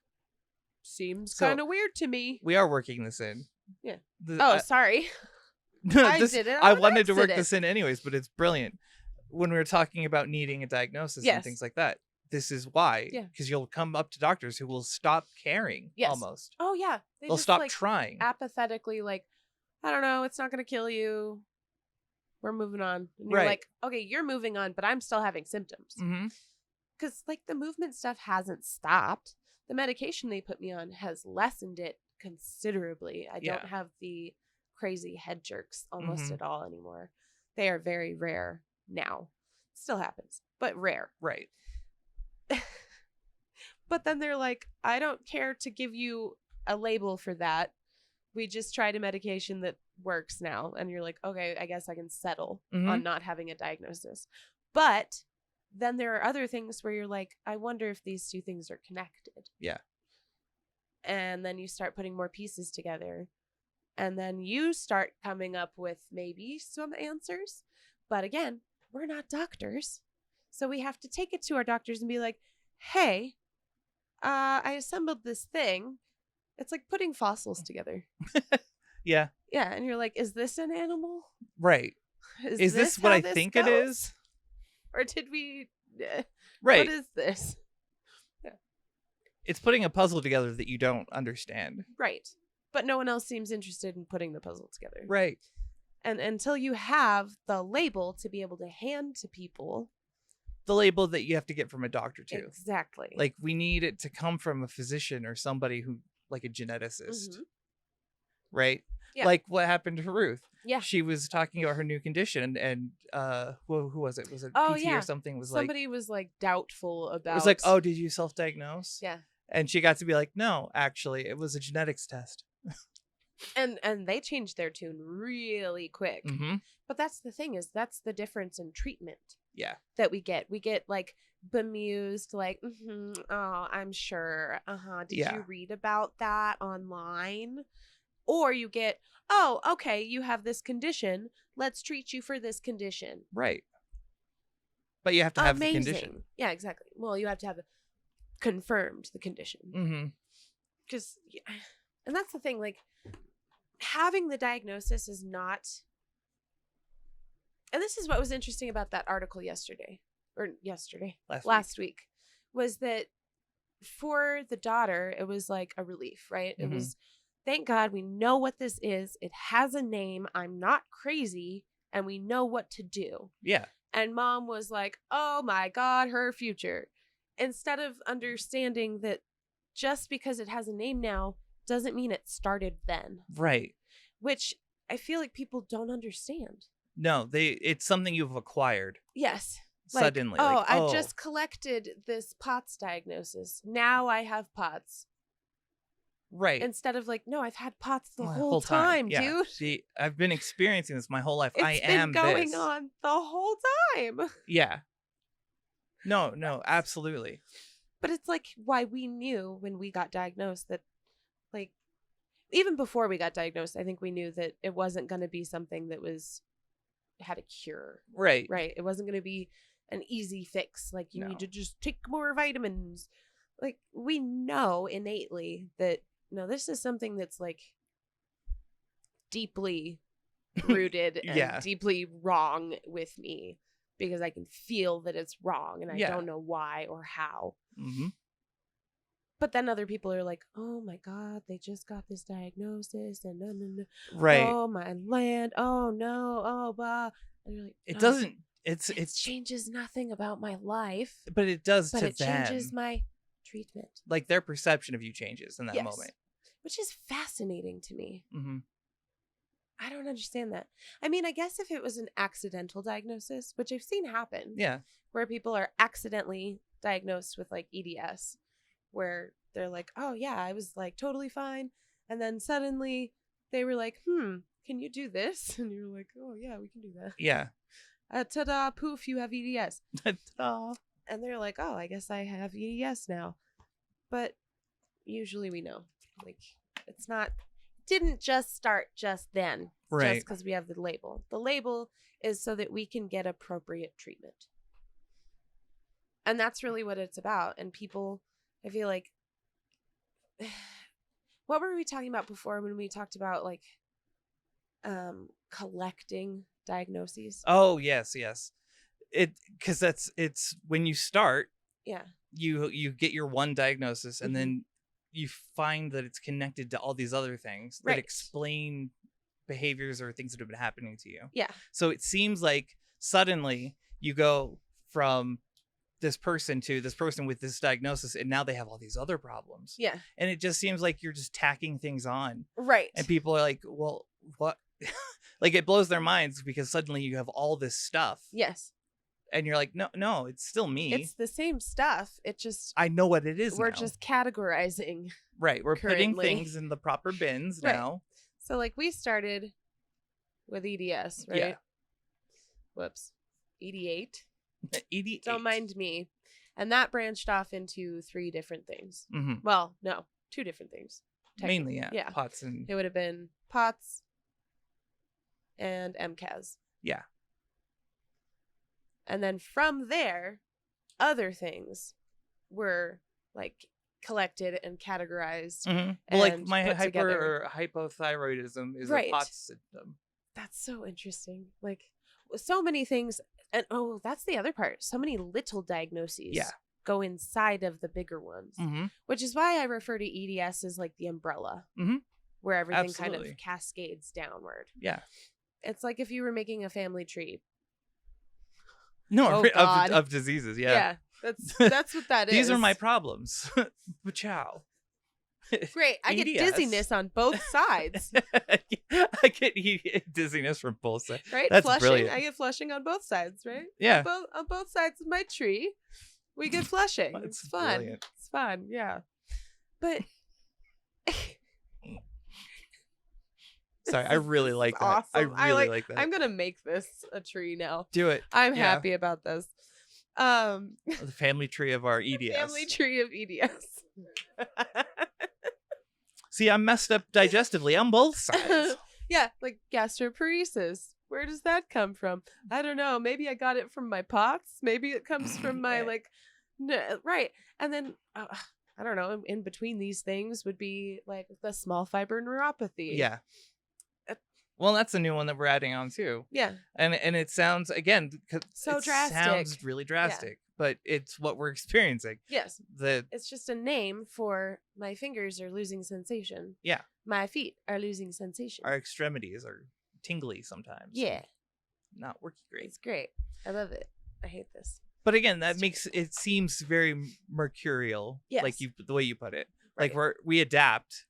seems kind of weird to me. We are working this in. Yeah. Sorry. I did it. I wanted to work this in anyways, but it's brilliant. When we were talking about needing a diagnosis and things like that, this is why. Yeah. Because you'll come up to doctors who will stop caring almost. Oh, yeah. They'll stop trying. Apathetically, like, I don't know, it's not going to kill you. We're moving on. And you're like, okay, you're moving on, but I'm still having symptoms. Because, like, the movement stuff hasn't stopped. The medication they put me on has lessened it considerably. I don't have the crazy head jerks almost at all anymore. They are very rare now. Still happens, but rare. Right. But then they're like, I don't care to give you a label for that. We just tried a medication that works now. And you're like, okay, I guess I can settle on not having a diagnosis. But then there are other things where you're like, I wonder if these two things are connected. Yeah. And then you start putting more pieces together. And then you start coming up with maybe some answers. But again, we're not doctors. So we have to take it to our doctors and be like, hey, I assembled this thing. It's like putting fossils together. Yeah. Yeah. And you're like, is this an animal? Right. Is this what I think it is? Or did we? Right. What is this? Yeah. It's putting a puzzle together that you don't understand. Right. But no one else seems interested in putting the puzzle together. Right. And until you have the label to be able to hand to people. The label that you have to get from a doctor too. Exactly. Like we need it to come from a physician or somebody who, like a geneticist. Right? Yeah. Like what happened to Ruth. Yeah. She was talking about her new condition and who was it? Was it PT or something? Somebody was like doubtful about it. Was like, oh, did you self-diagnose? Yeah. And she got to be like, no, actually, it was a genetics test. And they changed their tune really quick. But that's the thing is that's the difference in treatment. Yeah. That we get. We get like bemused, like, oh, I'm sure. Did you read about that online? Or you get, oh, okay, you have this condition. Let's treat you for this condition. Right. But you have to have the condition. Yeah, exactly. Well, you have to have confirmed the condition. Because, and that's the thing, like, having the diagnosis is not, and this is what was interesting about that article last week, was that for the daughter, it was like a relief, right? It was, thank God we know what this is. It has a name. I'm not crazy. And we know what to do. Yeah. And mom was like, oh my God, her future. Instead of understanding that just because it has a name now doesn't mean it started then. Right. Which I feel like people don't understand. No, it's something you've acquired. Yes. Suddenly. I just collected this POTS diagnosis. Now I have POTS. Right. Instead of like, no, I've had POTS the whole time, yeah. dude. See, I've been experiencing this my whole life. It's been going on the whole time. Yeah. No, absolutely. But it's like why we knew when we got diagnosed that, like, even before we got diagnosed, I think we knew that it wasn't going to be something that had a cure. Right. Right. It wasn't going to be an easy fix. Like you need to just take more vitamins. Like we know innately that, no, this is something that's like deeply rooted and deeply wrong with me because I can feel that it's wrong and I don't know why or how. But then other people are like, oh my God, they just got this diagnosis and no. Right. Oh my land. Oh no. Oh, blah. And you're like, it doesn't, it changes nothing about my life. But it does to them. But it changes my treatment. Like their perception of you changes in that moment. Which is fascinating to me. I don't understand that. I mean, I guess if it was an accidental diagnosis, which I've seen happen. Yeah. Where people are accidentally diagnosed with like EDS. Where they're like, oh yeah, I was like totally fine. And then suddenly they were like, can you do this? And you're like, oh yeah, we can do that. Yeah. Ta-da, poof, you have EDS. Ta-da. And they're like, oh, I guess I have EDS now. But usually we know. Like, it's not, didn't just start just then. Right. Just because we have the label. The label is so that we can get appropriate treatment. And that's really what it's about. And people, I feel like, what were we talking about before when we talked about like collecting diagnoses? Oh, yes. Because it's when you start, Yeah. you get your one diagnosis, and then you find that it's connected to all these other things that explain behaviors or things that have been happening to you. Yeah. So it seems like suddenly you go from this person to this person with this diagnosis, and now they have all these other problems. Yeah. And it just seems like you're just tacking things on. Right. And people are like, well, what? Like, it blows their minds because suddenly you have all this stuff. Yes. And you're like, no, it's still me. It's the same stuff. It just, I know what it is. We're now. just categorizing. Right. We're currently. putting things in the proper bins now. So like we started with EDS, right? Yeah. Whoops. ED8. ED8. Don't mind me. And that branched off into 3 different things. Mm-hmm. Well, no, 2 different things. Mainly, Yeah. POTS and... It would have been POTS and MCAS. Yeah. And then from there, other things were like collected and categorized. Mm-hmm. Well, like and my put together. or hypothyroidism is Right. a POTS symptom. That's so interesting. Like so many things. And oh, that's the other part. So many little diagnoses go inside of the bigger ones, which is why I refer to EDS as like the umbrella, where everything kind of cascades downward. Yeah. It's like if you were making a family tree. No, of diseases. Yeah. That's what that is. These are my problems. Ciao. Great. I get dizziness on both sides. I get dizziness from both sides. Right? That's flushing. brilliant. I get flushing on both sides, right? Yeah. On both sides of my tree, we get flushing. It's fun. Brilliant. It's fun. Yeah. But sorry, I really like that. Awesome. I really like that. I'm going to make this a tree now. Do it. I'm happy about this. The family tree of our EDS. Family tree of EDS. See, I'm messed up digestively on both sides. Yeah, like gastroparesis. Where does that come from? I don't know. Maybe I got it from my POTS. Maybe it comes from my right. And then I don't know. In between these things would be like the small fiber neuropathy. Yeah. Well, that's a new one that we're adding on too. Yeah. And it sounds, again, so drastic. Sounds really drastic, but it's what we're experiencing. Yes. It's just a name for my fingers are losing sensation. Yeah. My feet are losing sensation. Our extremities are tingly sometimes. Yeah. Not working great. It's great. I love it. I hate this. But again, that makes it seems very mercurial. Yes. Like the way you put it. Right. Like we adapt.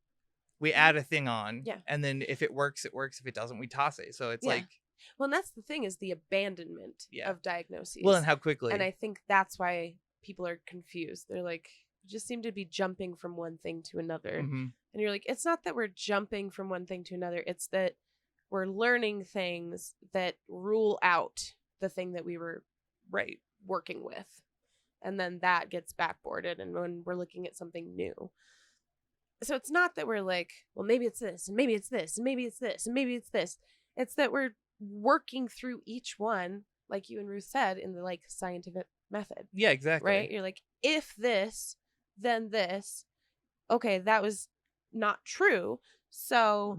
We add a thing on, yeah, and then if it works, it works. If it doesn't, we toss it. So it's like, well, and that's the thing is the abandonment of diagnoses. Well, and how quickly. And I think that's why people are confused. They're like, you just seem to be jumping from one thing to another. And you're like, it's not that we're jumping from one thing to another. It's that we're learning things that rule out the thing that we were working with. And then that gets backboarded. And when we're looking at something new. So it's not that we're like, well, maybe it's this, and maybe it's this, and maybe it's this, and maybe it's this. It's that we're working through each one, like you and Ruth said, in the like scientific method. Yeah, exactly. Right? You're like, if this, then this. Okay, that was not true. So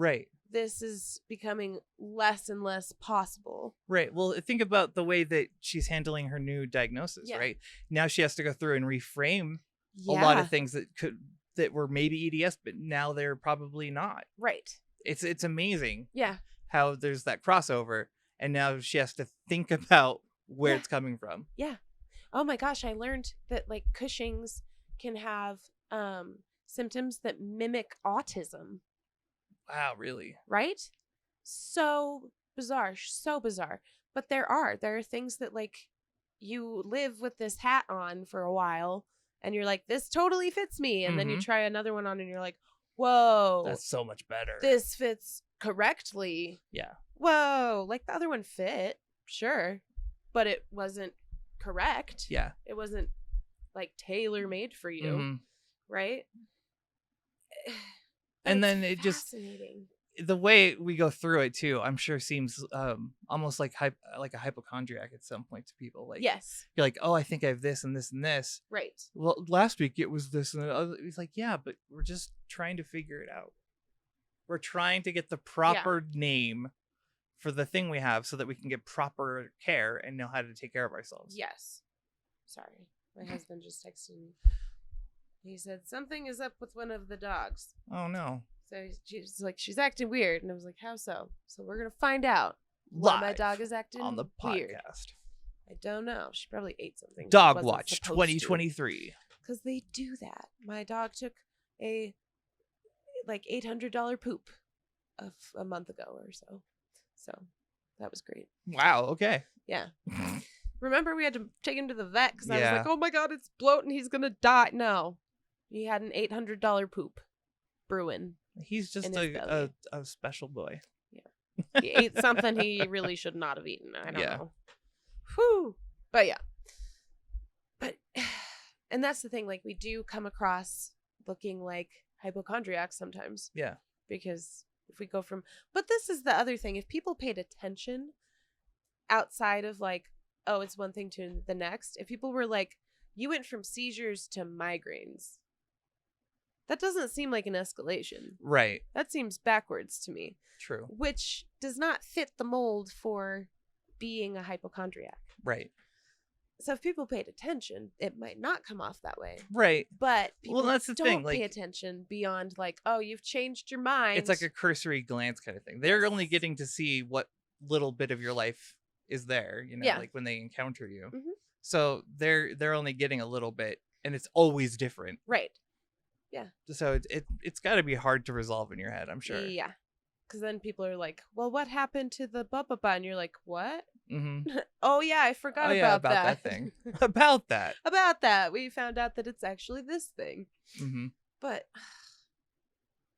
this is becoming less and less possible. Right. Well, think about the way that she's handling her new diagnosis, right? Now she has to go through and reframe a lot of things that were maybe EDS, but now they're probably not. Right. It's amazing. Yeah. How there's that crossover, and now she has to think about where it's coming from. Yeah. Oh my gosh, I learned that like Cushing's can have symptoms that mimic autism. Wow, really? Right? So bizarre, so bizarre. But there are things that like you live with this hat on for a while. And you're like, this totally fits me. And then you try another one on and you're like, whoa. That's so much better. This fits correctly. Yeah. Whoa. Like the other one fit. Sure. but it wasn't correct. Yeah. It wasn't like tailor made for you, Mhm. right? And But then it's it just fascinating. the way we go through it too, I'm sure seems almost like like a hypochondriac at some point to people. Like Yes. you're like, oh, I think I have this and this and this. Right. Well, last week it was this and the other. It's like, yeah, but we're just trying to figure it out. We're trying to get the proper name for the thing we have so that we can get proper care and know how to take care of ourselves. Yes. Sorry. My husband just texted me. He said, something is up with one of the dogs. Oh, no. So she's like, she's acting weird. And I was like, how so? So we're going to find out why my dog is acting on the weird. podcast. I don't know. She probably ate something. Dog Watch 2023. Because they do that. My dog took a like $800 poop of a month ago or so. So that was great. Wow. Okay. Yeah. Remember we had to take him to the vet because I was Yeah. like, oh my God, it's bloating. He's going to die. No. He had an $800 poop brewing. He's just In his a special boy. He ate something he really should not have eaten. I don't Yeah. know. Whew. But yeah. But, and that's the thing. Like, we do come across looking like hypochondriacs sometimes. Yeah. Because if we go from, but this is the other thing. If people paid attention outside of like, oh, it's one thing to the next. If people were like, you went from seizures to migraines, that doesn't seem like an escalation. Right. That seems backwards to me. True. Which does not fit the mold for being a hypochondriac. Right. So if people paid attention, it might not come off that way. Right. But people that's the don't thing. pay Like, attention beyond like, oh, you've changed your mind. it's like a cursory glance kind of thing. They're only getting to see what little bit of your life is there, you know, Yeah. like when they encounter you. Mhm. So they're only getting a little bit, and it's always different. Right. So it's got to be hard to resolve in your head, I'm sure. Yeah. Because then people are like, well, what happened to the blah, and you're like, what? Mm-hmm. Oh, yeah, I forgot about that thing. About that. About that. We found out that it's actually this thing. Mm-hmm. But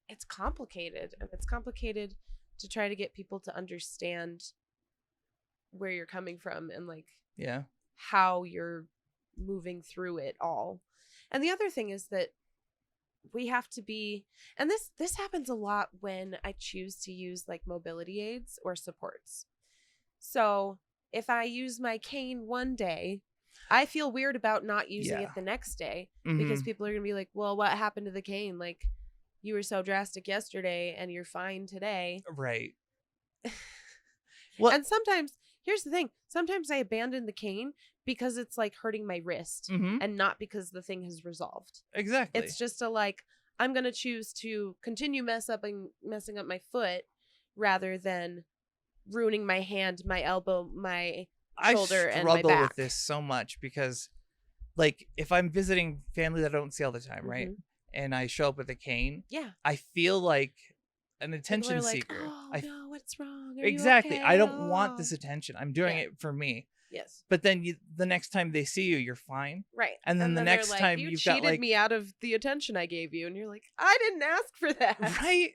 it's complicated. And it's complicated to try to get people to understand where you're coming from and like Yeah. how you're moving through it all. And the other thing is that we have to be, and this happens a lot when I choose to use like mobility aids or supports. So if I use my cane one day, I feel weird about not using it the next day because people are going to be like, well, what happened to the cane? Like, you were so drastic yesterday and you're fine today. Right. Well, and sometimes, here's the thing. Sometimes I abandon the cane because it's like hurting my wrist and not because the thing has resolved. Exactly. It's just a like, I'm going to choose to continue messing up my foot rather than ruining my hand, my elbow, my shoulder, and my back. I struggle with this so much because like if I'm visiting family that I don't see all the time, right? And I show up with a cane, I feel like an attention seeker. Oh, no, what's wrong? Are Exactly. you okay? I don't want this attention. I'm doing it for me. Yes. But then the next time they see you, you're fine. Right. And then the next like, time you've got cheated like me out of the attention I gave you, and you're like, I didn't ask for that. Right.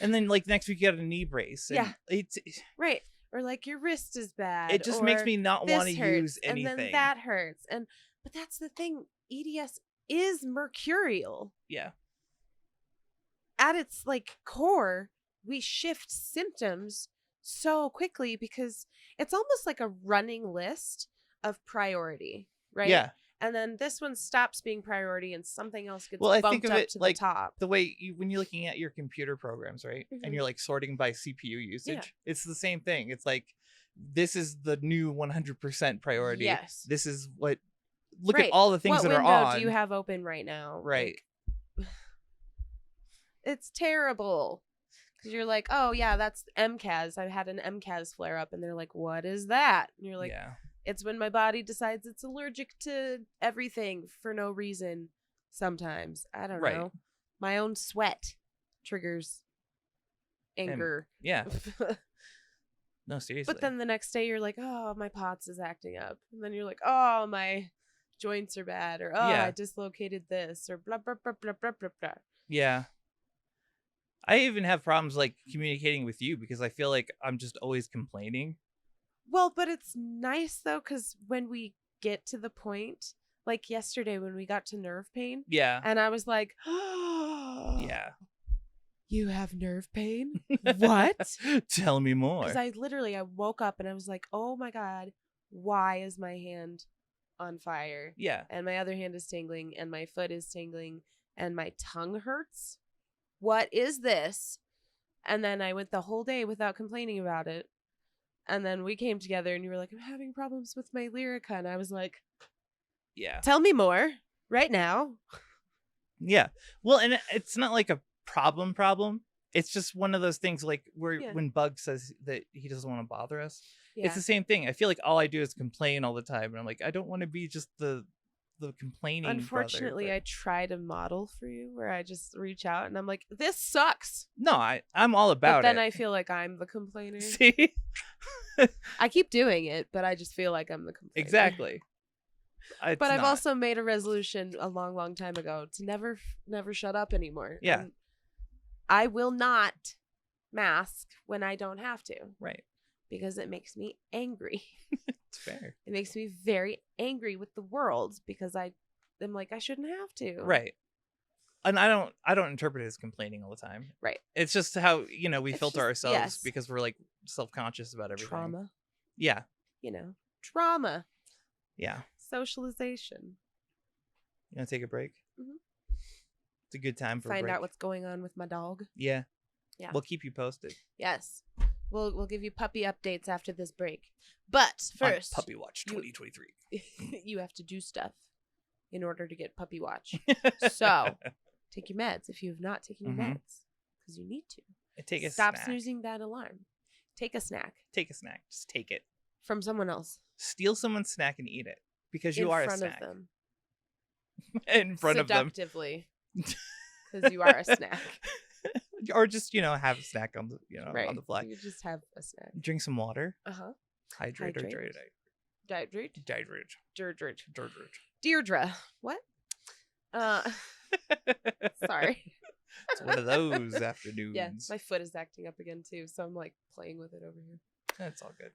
And then like next week you got a knee brace. And it's right. Or like your wrist is bad. It just makes me not want to use anything. And then that hurts. But that's the thing. EDS is mercurial. Yeah. At its like core, we shift symptoms so quickly because it's almost like a running list of priority, right? Yeah. And then this one stops being priority and something else gets I bumped think of up it to like the top. the way when you're looking at your computer programs, right? And you're like sorting by CPU usage. It's the same thing. It's like, this is the new 100% priority. Yes. This is what, look at all the things that are on. What window do you have open right now? Right. Like, it's terrible. Because you're like, oh, yeah, that's MCAS. I had an MCAS flare up. And they're like, what is that? And you're like, it's when my body decides it's allergic to everything for no reason. Sometimes. I don't know. My own sweat triggers anger. No, seriously. But then the next day you're like, oh, my POTS is acting up. And then you're like, oh, my joints are bad. Or, oh, I dislocated this. Or blah, blah, blah, blah, blah, blah, blah. Yeah. I even have problems like communicating with you because I feel like I'm just always complaining. Well, but it's nice though, because when we get to the point, like yesterday when we got to nerve pain, Yeah. and I was like, oh, Yeah. you have nerve pain? What? Tell me more. Because I woke up and I was like, oh my God, why is my hand on fire? Yeah. And my other hand is tingling and my foot is tingling and my tongue hurts. What is this? And then I went the whole day without complaining about it. And then we came together and you were like, I'm having problems with my Lyrica. And I was like, Yeah. tell me more right now. Yeah. Well, and it's not like a problem. It's just one of those things like where when Bug says that he doesn't want to bother us. Yeah. It's the same thing. I feel like all I do is complain all the time. And I'm like, I don't want to be just the complaining Unfortunately, brother, I try to model for you where I just reach out and I'm like, this sucks. No, I'm all about it. But then I feel like I'm the complainer. See? I keep doing it, but I just feel like I'm the complainer. Exactly. But I've also made a resolution a long, long time ago to never shut up anymore. Yeah. And I will not mask when I don't have to. Right. Because it makes me angry. It's fair. It makes me very angry with the world because I'm like, I shouldn't have to. Right. And I don't interpret it as complaining all the time. Right. It's just how, we filter ourselves because we're like self-conscious about everything. Trauma. Yeah. Trauma. Yeah. Socialization. You want to take a break? Mm-hmm. It's a good time for a break. Find out what's going on with my dog. Yeah. Yeah. We'll keep you posted. Yes. We'll give you puppy updates after this break. But first, on Puppy Watch 2023. You have to do stuff in order to get Puppy Watch. So, take your meds if you have not taken your meds, because you need to. Stop snoozing that alarm. Take a snack. Take a snack. Just take it from someone else. Steal someone's snack and eat it because you are a snack. In front of them. Seductively. Because you are a snack. Or just, have a snack on the, right. on the fly. You just have a snack. Drink some water. Uh-huh. Hydrate. Deirdre. What? Sorry. It's one of those afternoons. Yeah, my foot is acting up again too, so I'm like playing with it over here. That's all good.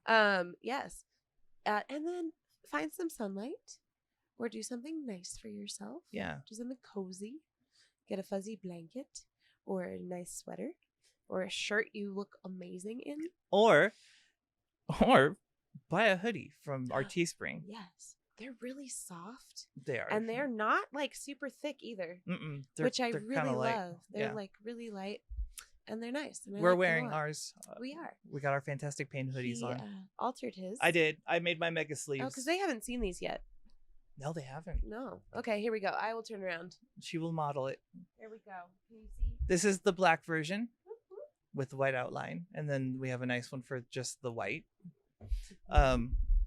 Yes. And then find some sunlight or do something nice for yourself. Yeah. Do something cozy. Get a fuzzy blanket or a nice sweater or a shirt you look amazing in. Or buy a hoodie from our Teespring. Yes. They're really soft. They are. And they're not like super thick either. Which I really love. They're like really light and they're nice. And we're wearing ours. We are. We got our Fantasticpains hoodies on. Altered his. I did. I made my mega sleeves. Oh, because they haven't seen these yet. No, they haven't. No. Okay, here we go. I will turn around. She will model it. There we go. Can you see? This is the black version with the white outline. And then we have a nice one for just the white.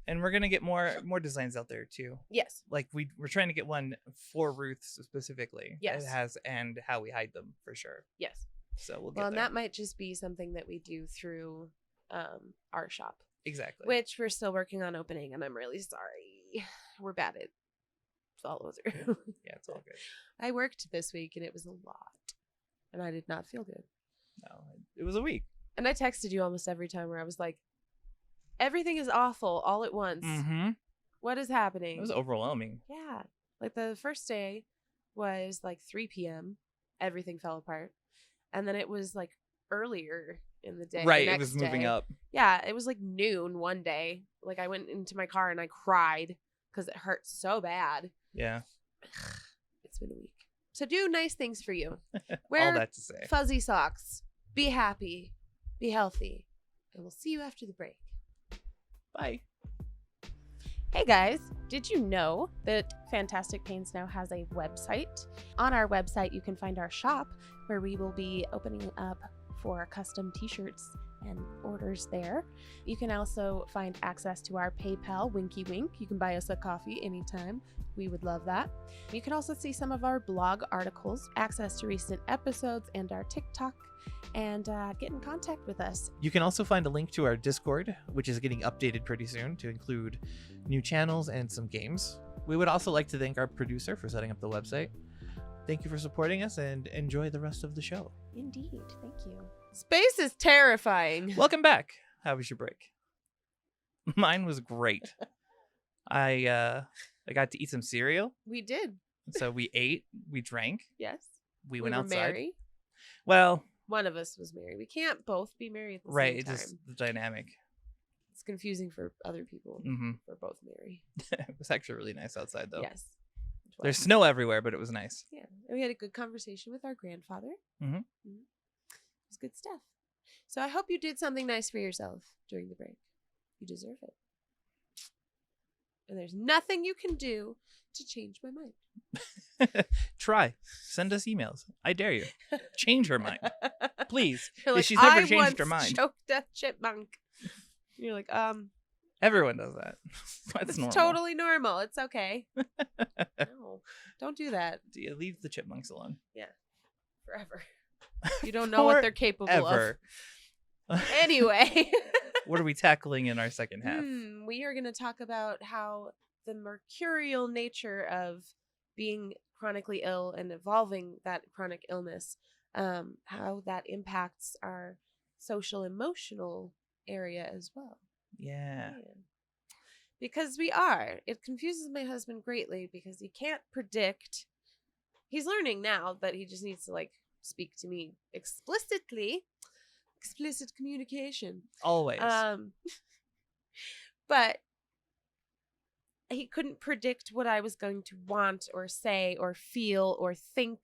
And we're gonna get more designs out there too. Yes. Like we're trying to get one for Ruth's specifically. Yes. It has and how we hide them for sure. Yes. So we'll get there. And that might just be something that we do through our shop. Exactly. Which we're still working on opening, and I'm really sorry. We're bad at follow through. Yeah, it's all good. I worked this week and it was a lot. And I did not feel good. No, it was a week. And I texted you almost every time where I was like, everything is awful all at once. Mm-hmm. What is happening? It was overwhelming. Yeah. Like the first day was like 3 p.m. Everything fell apart. And then it was like earlier in the day. Right. It was moving up. Yeah. It was like noon one day. Like I went into my car and I cried because it hurt so bad. Yeah. It's been a week. So do nice things for you. Wear all that to say. Fuzzy socks. Be happy. Be healthy. And we'll see you after the break. Bye. Hey guys, did you know that Fantasticpains now has a website? On our website, you can find our shop where we will be opening up for custom t-shirts and orders there. You can also find access to our PayPal, Winky Wink. You can buy us a coffee anytime. We would love that. You can also see some of our blog articles, access to recent episodes and our TikTok, and get in contact with us. You can also find a link to our Discord, which is getting updated pretty soon to include new channels and some games. We would also like to thank our producer for setting up the website. Thank you for supporting us and enjoy the rest of the show. Indeed. Thank you. Space is terrifying. Welcome back. How was your break? Mine was great. I got to eat some cereal. We did. So we ate, we drank, Yes. we We went were outside. married. Well, One of us was married. We can't both be married at the right, same it's time. just the dynamic. It's confusing for other people. Mm-hmm. We're both married. It was actually really nice outside, though. Yes. There's snow everywhere, but it was nice. Yeah. And we had a good conversation with our grandfather. Mm-hmm. It was good stuff. So I hope you did something nice for yourself during the break. You deserve it. And there's nothing you can do to change my mind. Try. Send us emails. I dare you. Change her mind. Please. You're like, She's never I changed once her mind. choked a chipmunk. You're like, Everyone does that. That's it's normal. totally normal. It's okay. No, don't do that. Leave the chipmunks alone. Forever. You don't know what they're capable Ever. of. Anyway. What are we tackling in our second half? We are going to talk about how the mercurial nature of being chronically ill and evolving that chronic illness, how that impacts our social emotional area as well. Yeah. Because it confuses my husband greatly because he can't predict. He's learning now that he just needs to speak to me explicitly. Explicit communication. Always. But he couldn't predict what I was going to want or say or feel or think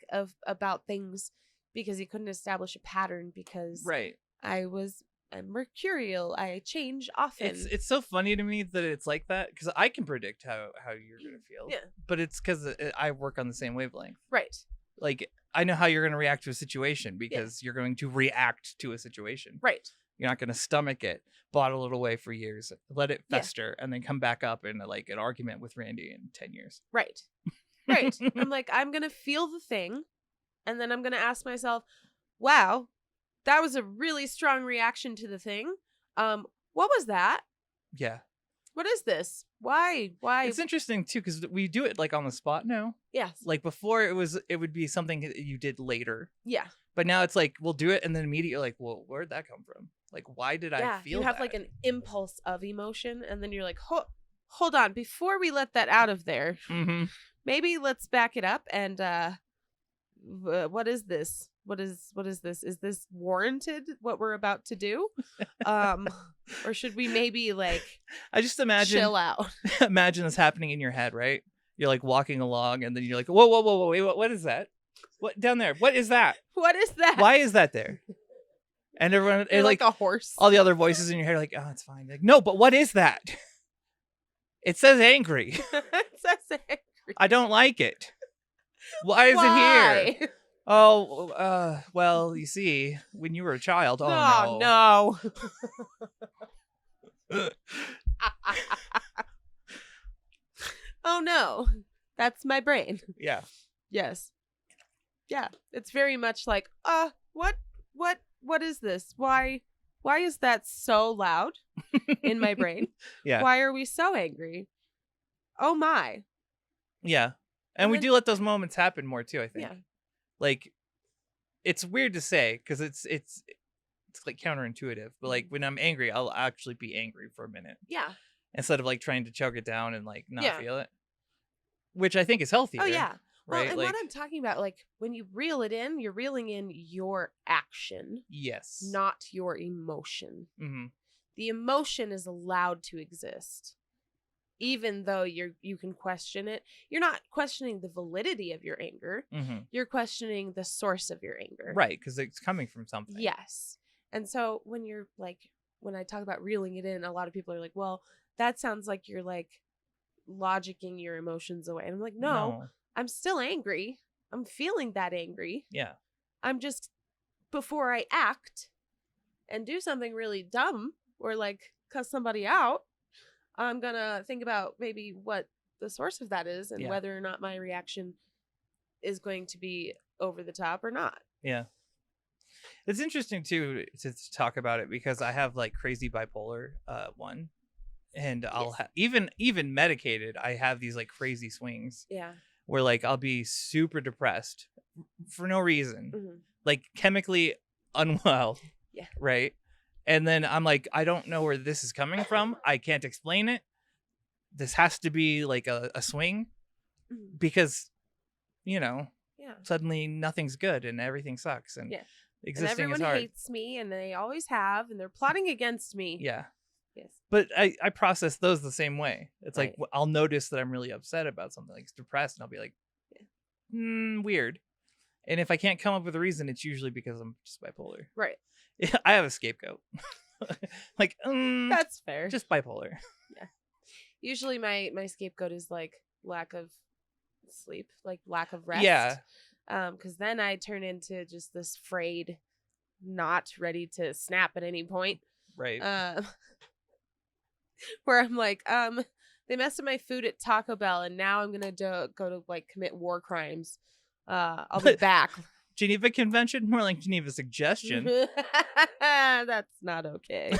about things because he couldn't establish a pattern because right. I'm mercurial. I change often. It's so funny to me that it's like that because I can predict how you're going to feel. Yeah. But it's because I work on the same wavelength. Right. Like, I know how you're going to react to a situation because you're going to react to a situation. Right. You're not going to stomach it, bottle it away for years, let it fester, and then come back up in an argument with Randy in 10 years. Right. Right. I'm like, I'm going to feel the thing, and then I'm going to ask myself, wow, that was a really strong reaction to the thing. What was that? Yeah. What is this? Why? It's interesting too because we do it on the spot now. Yes. Like before, it would be something that you did later. Yeah. But now it's we'll do it, and then immediately you're like, well, where'd that come from? Why did I feel you have that? an impulse of emotion, and then you're like, hold on, before we let that out of there, maybe let's back it up and what is this? What is this? Is this warranted? What we're about to do? Or should we maybe I just imagine chill out? Imagine this happening in your head, right? You're walking along, and then you're like, whoa, wait, what is that? What down there? What is that? What is that? Why is that there? And everyone, you're like a horse. All the other voices in your head are like, oh, it's fine. No, but what is that? It says angry. It says angry. I don't like it. Why is it here? Oh, well, you see, when you were a child, no. Oh no, that's my brain. Yeah. Yes. Yeah, it's very much what is this? Why is that so loud in my brain? Yeah. Why are we so angry? Oh my. Yeah. And we do let those moments happen more too, I think. Yeah. It's weird to say because it's counterintuitive, but when I'm angry, I'll actually be angry for a minute. Yeah. Instead of trying to choke it down and not Yeah. feel it, which I think is healthier. Oh yeah. Right. Well, and what I'm talking about, when you reel it in, you're reeling in your action. Yes. Not your emotion. Mm-hmm. The emotion is allowed to exist. Even though you can question it, you're not questioning the validity of your anger. Mm-hmm. You're questioning the source of your anger. Right, because it's coming from something. Yes. And so when you're when I talk about reeling it in, a lot of people are like, well, that sounds like you're logicking your emotions away. And I'm like, no, I'm still angry. I'm feeling that angry. Yeah. I'm just, before I act and do something really dumb or cuss somebody out, I'm going to think about maybe what the source of that is and whether or not my reaction is going to be over the top or not. Yeah. It's interesting too to talk about it because I have crazy bipolar 1 and I'll even medicated. I have these crazy swings. Yeah. Where I'll be super depressed for no reason. Mm-hmm. Chemically unwell. Yeah. Right. And then I'm like, I don't know where this is coming from. I can't explain it. This has to be like a swing because, Yeah. suddenly nothing's good and everything sucks and Yeah. existing and is everyone hard. hates me, and they always have, and they're plotting against me. Yeah. Yes. But I process those the same way. It's Right. like I'll notice that I'm really upset about something, like depressed, and I'll be like, weird. And if I can't come up with a reason, it's usually because I'm just bipolar. Right. I have a scapegoat. Like, That's fair. just bipolar. Yeah. Usually my scapegoat is like lack of sleep, like lack of rest. Yeah. Because then I turn into just this frayed, not ready to snap at any point. Right. Where I'm like, they messed up my food at Taco Bell, and now I'm gonna go to like commit war crimes. I'll be back. Geneva Convention? More like Geneva Suggestion. That's not okay.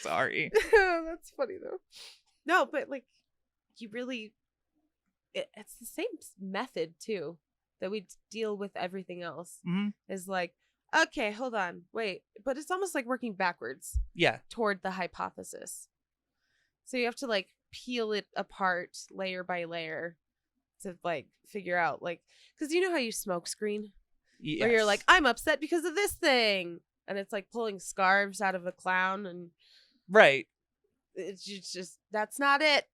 Sorry. That's funny though. No, but like, you really, it's the same method too that we deal with everything else. Mm-hmm. Is like, okay, hold on, wait, but it's almost like working backwards. Yeah. Toward the hypothesis. So you have to like peel it apart layer by layer to like figure out, like, because you know how you smoke screen? Yes. Where you're like, I'm upset because of this thing. And it's like pulling scarves out of a clown. And right. It's just, that's not it.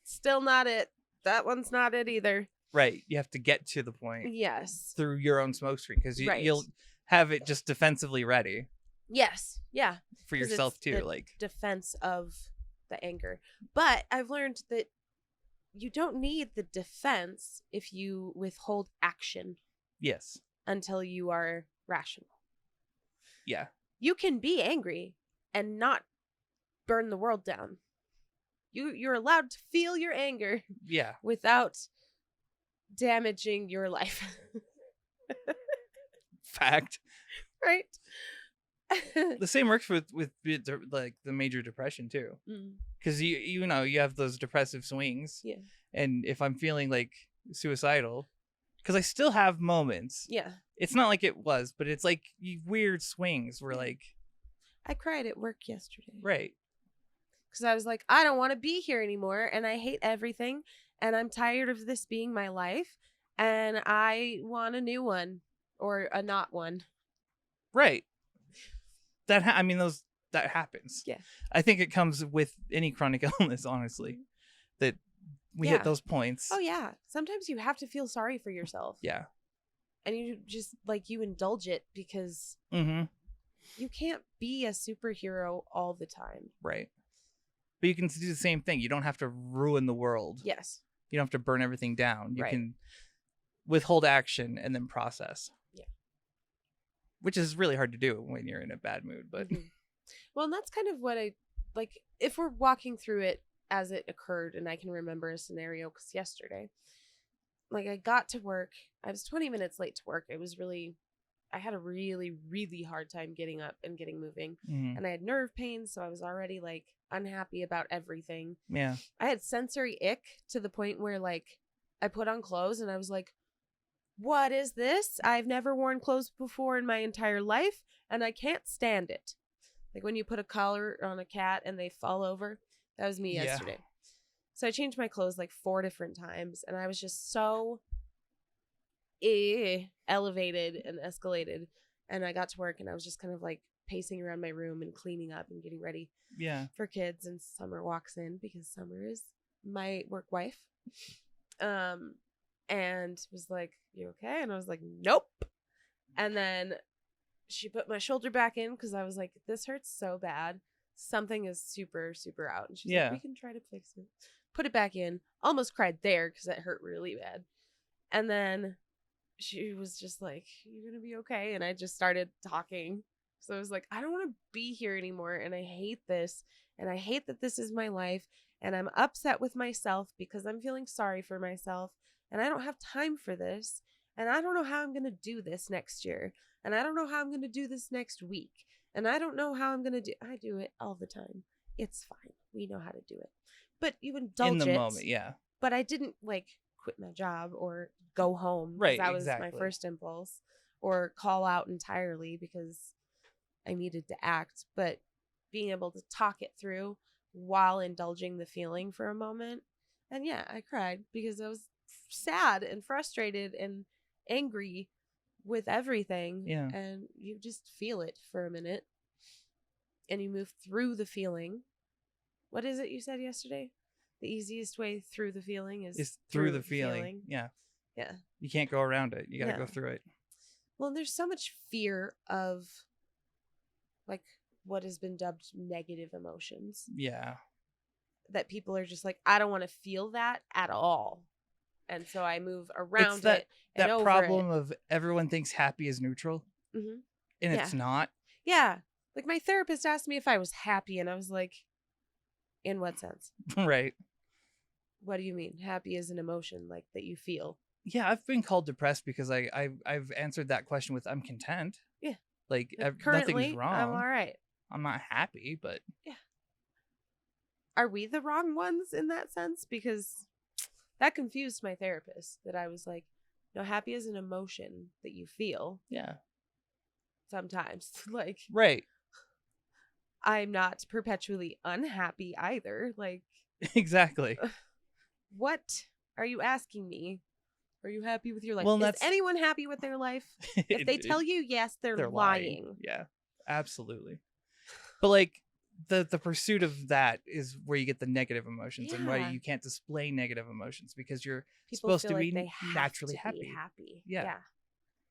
Still not it. That one's not it either. Right. You have to get to the point. Yes. Through your own smoke screen, because you'll have it just defensively ready. Yes. Yeah. For yourself too. Like defense of the anger. But I've learned that you don't need the defense if you withhold action. Yes. Until you are rational. Yeah. You can be angry and not burn the world down. You're allowed to feel your anger. Yeah. Without damaging your life. Fact. Right? The same works with like the major depression too. Because you have those depressive swings. Yeah. And if I'm feeling like suicidal, because I still have moments. Yeah. It's not like it was, but it's like weird swings where like I cried at work yesterday. Right. Because I was like, I don't want to be here anymore, and I hate everything, and I'm tired of this being my life, and I want a new one or a not one. Right. That happens. Yeah. I think it comes with any chronic illness, honestly, that we hit those points. Oh yeah. Sometimes you have to feel sorry for yourself. Yeah. And you just like you indulge it because you can't be a superhero all the time. Right. But you can do the same thing. You don't have to ruin the world. Yes. You don't have to burn everything down. You can withhold action and then process. Yeah. Which is really hard to do when you're in a bad mood. But well, and that's kind of what I like. If we're walking through it as it occurred, and I can remember a scenario because yesterday, like I got to work. I was 20 minutes late to work. I had a really, really hard time getting up and getting moving. And I had nerve pain, so I was already like unhappy about everything. Yeah. I had sensory ick to the point where like I put on clothes and I was like, what is this? I've never worn clothes before in my entire life, and I can't stand it. Like when you put a collar on a cat and they fall over. That was me yesterday. So I changed my clothes like 4 different times, and I was just so elevated and escalated. And I got to work, and I was just kind of like pacing around my room and cleaning up and getting ready for kids. And Summer walks in because Summer is my work wife. And was like, you okay? And I was like, nope. And then she put my shoulder back in because I was like, this hurts so bad. Something is super, super out. And she's like, we can try to fix it. Put it back in. Almost cried there because it hurt really bad. And then she was just like, you're going to be okay. And I just started talking. So I was like, I don't want to be here anymore. And I hate this. And I hate that this is my life. And I'm upset with myself because I'm feeling sorry for myself. And I don't have time for this. And I don't know how I'm going to do this next year. And I don't know how I'm going to do this next week. And I don't know how I'm going to do. I do it all the time. It's fine. We know how to do it. But you indulge in the it. moment, yeah. But I didn't like quit my job or go home. Right, that was my first impulse. Or call out entirely because I needed to act, but being able to talk it through while indulging the feeling for a moment. And yeah, I cried because I was sad and frustrated and angry with everything. Yeah. And you just feel it for a minute and you move through the feeling. What is it you said yesterday? The easiest way through the feeling is through the feeling. Yeah. Yeah. You can't go around it. You got to No. go through it. Well, there's so much fear of like what has been dubbed negative emotions. Yeah. That people are just like, I don't want to feel that at all. And so I move around it and over problem it. of everyone thinks happy is neutral. Mm-hmm. And it's not. Yeah. Like my therapist asked me if I was happy and I was like, in what sense? Right. What do you mean? Happy is an emotion like that you feel. Yeah, I've been called depressed because I've answered that question with I'm content. Yeah. Like currently, nothing's wrong. I'm all right. I'm not happy, but yeah. Are we the wrong ones in that sense? Because that confused my therapist that I was like, no, happy is an emotion that you feel. Yeah. Sometimes. Like, right. I'm not perpetually unhappy either. Like, exactly. What are you asking me? Are you happy with your life? Well, is anyone happy with their life? If they tell you yes, they're lying. Yeah, absolutely. But like the pursuit of that is where you get the negative emotions and why you can't display negative emotions because you're supposed to be naturally happy. Yeah.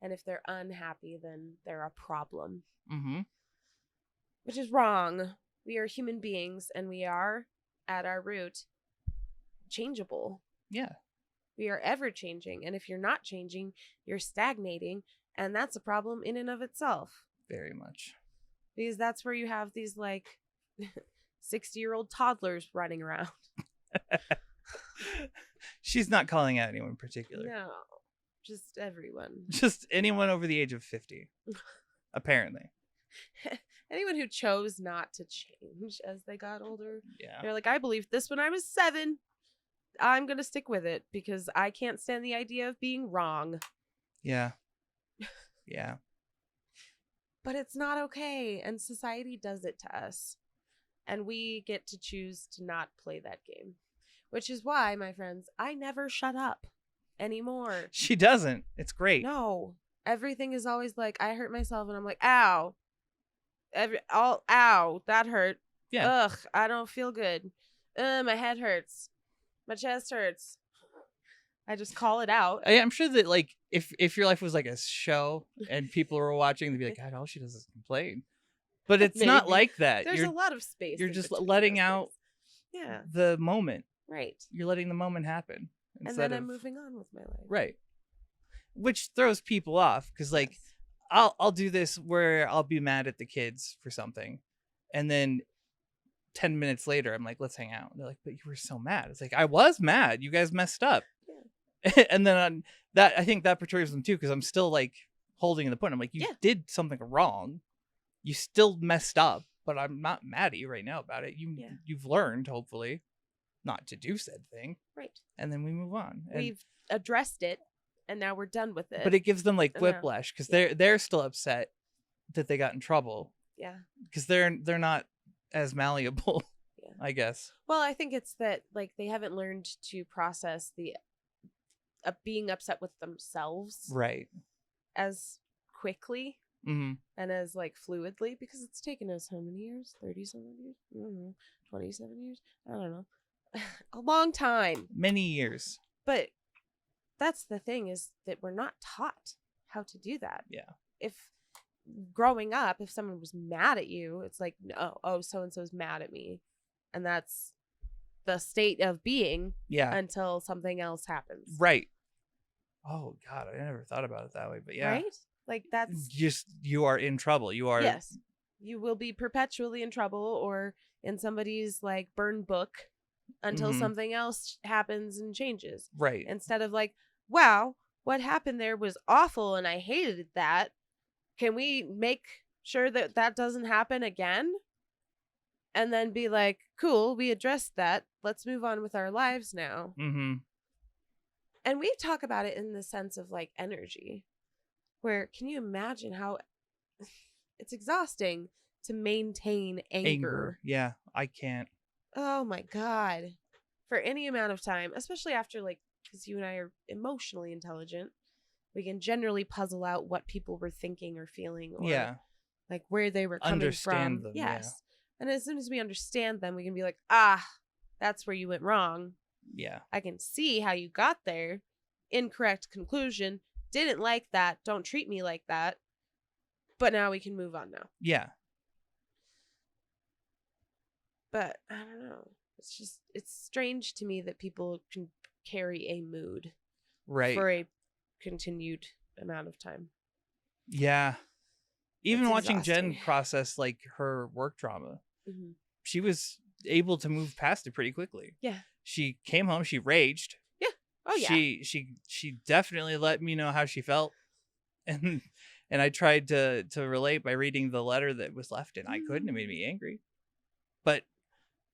And if they're unhappy, then they're a problem. Mm-hmm. Which is wrong. We are human beings and we are, at our root, changeable. Yeah. We are ever changing. And if you're not changing, you're stagnating. And that's a problem in and of itself. Very much. Because that's where you have these like 60-year-old toddlers running around. She's not calling out anyone in particular. No. Just everyone. Just anyone over the age of 50. Apparently. Anyone who chose not to change as they got older. Yeah. They're like, I believed this when I was 7. I'm going to stick with it because I can't stand the idea of being wrong. Yeah. Yeah. But it's not okay. And society does it to us. And we get to choose to not play that game. Which is why, my friends, I never shut up anymore. She doesn't. It's great. No. Everything is always like, I hurt myself and I'm like, ow. Ow, that hurt. Yeah. Ugh, I don't feel good. My head hurts. My chest hurts. I just call it out. I'm sure that like if your life was like a show and people were watching, they'd be like, God, all she does is complain. But it's not like that. There's a lot of space. You're just letting out the moment. Right. You're letting the moment happen. And then I'm moving on with my life. Right. Which throws people off because like I'll do this where I'll be mad at the kids for something. And then 10 minutes later, I'm like, let's hang out. And they're like, but you were so mad. It's like, I was mad. You guys messed up. Yeah. And then I think that perturbs them too because I'm still like holding the point. I'm like, you did something wrong. You still messed up, but I'm not mad at you right now about it. You've learned, hopefully, not to do said thing. Right. And then we move on. We've addressed it, and now we're done with it. But it gives them like whiplash because they're still upset that they got in trouble. Yeah. Because they're not as malleable, I guess. Well, I think it's that like they haven't learned to process the being upset with themselves, right, as quickly and as like fluidly because it's taken us how many years? 30-something years? I don't know. 27 years? I don't know. A long time. Many years. But that's the thing is that we're not taught how to do that. Yeah. If growing up, if someone was mad at you, it's like, no, so-and-so's mad at me. And that's the state of being until something else happens. Right. Oh, God, I never thought about it that way. But yeah. Right? Like that's just, you are in trouble. You are. Yes. You will be perpetually in trouble or in somebody's like burn book until something else happens and changes. Right. Instead of like, wow, what happened there was awful and I hated that. Can we make sure that that doesn't happen again? And then be like, cool, we addressed that. Let's move on with our lives now. Mm-hmm. And we talk about it in the sense of like energy. Where can you imagine how It's exhausting to maintain anger. Yeah, I can't. Oh my God. For any amount of time, especially after, like, because you and I are emotionally intelligent, we can generally puzzle out what people were thinking or feeling, or Yeah. like where they were coming Understand from. them, Yes. yeah. And as soon as we understand them, we can be like, that's where you went wrong. Yeah. I can see how you got there. Incorrect conclusion. Didn't like that. Don't treat me like that. But now we can move on now. Yeah. But I don't know. It's strange to me that people can carry a mood Right. for a continued amount of time. Yeah. Even It's watching exhausting. Jen process like her work trauma, Mm-hmm. she was able to move past it pretty quickly. Yeah. She came home, she raged. Yeah. Oh yeah. She definitely let me know how she felt. And I tried to relate by reading the letter that was left, and I couldn't. It made me angry. But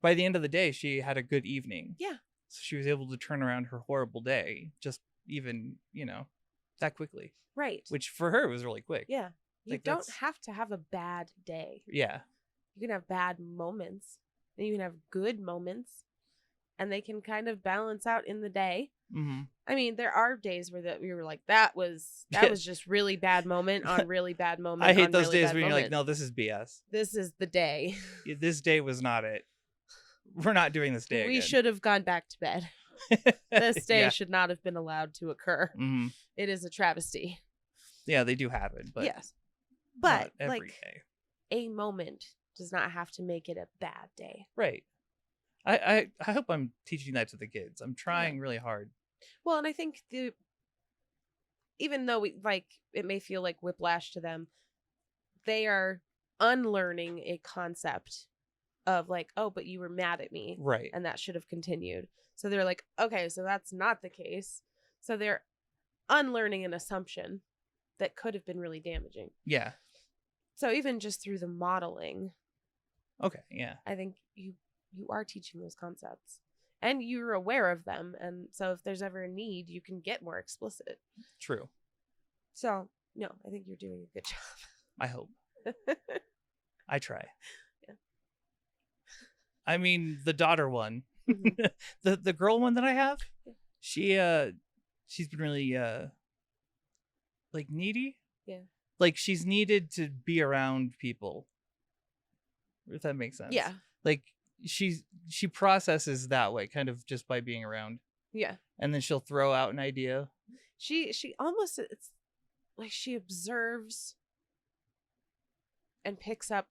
by the end of the day, she had a good evening. Yeah. So she was able to turn around her horrible day just even, that quickly. Right. Which for her was really quick. Yeah. You Like, don't have to have a bad day. Yeah. You can have bad moments, and you can have good moments, and they can kind of balance out in the day. Mm-hmm. I mean, there are days where we were like, that was just really bad moment on really bad moment. I hate those really days bad when you're moment. like, no, this is BS. This is the day. This day was not it. We're not doing this day We again. should have gone back to bed. This day Yeah. should not have been allowed to occur. Mm-hmm. It is a travesty. Yeah, they do happen, but yes. But not every like day. a moment does not have to make it a bad day. Right. I hope I'm teaching that to the kids. I'm trying really hard. Well, and I think even though it may feel like whiplash to them, they are unlearning a concept of like, oh, but you were mad at me. Right. And that should have continued. So they're like, okay, so that's not the case. So they're unlearning an assumption that could have been really damaging. Yeah. So even just through the modeling, okay, yeah, I think you are teaching those concepts, and you're aware of them, and so if there's ever a need, you can get more explicit. True. So no, I think you're doing a good job. I hope. I try. Yeah. I mean, the daughter one, Mm-hmm. the girl one that I have, Yeah. she's been really like needy. Yeah. Like she's needed to be around people. If that makes sense. Yeah. Like she processes that way, kind of just by being around. Yeah. And then she'll throw out an idea. She almost, it's like she observes and picks up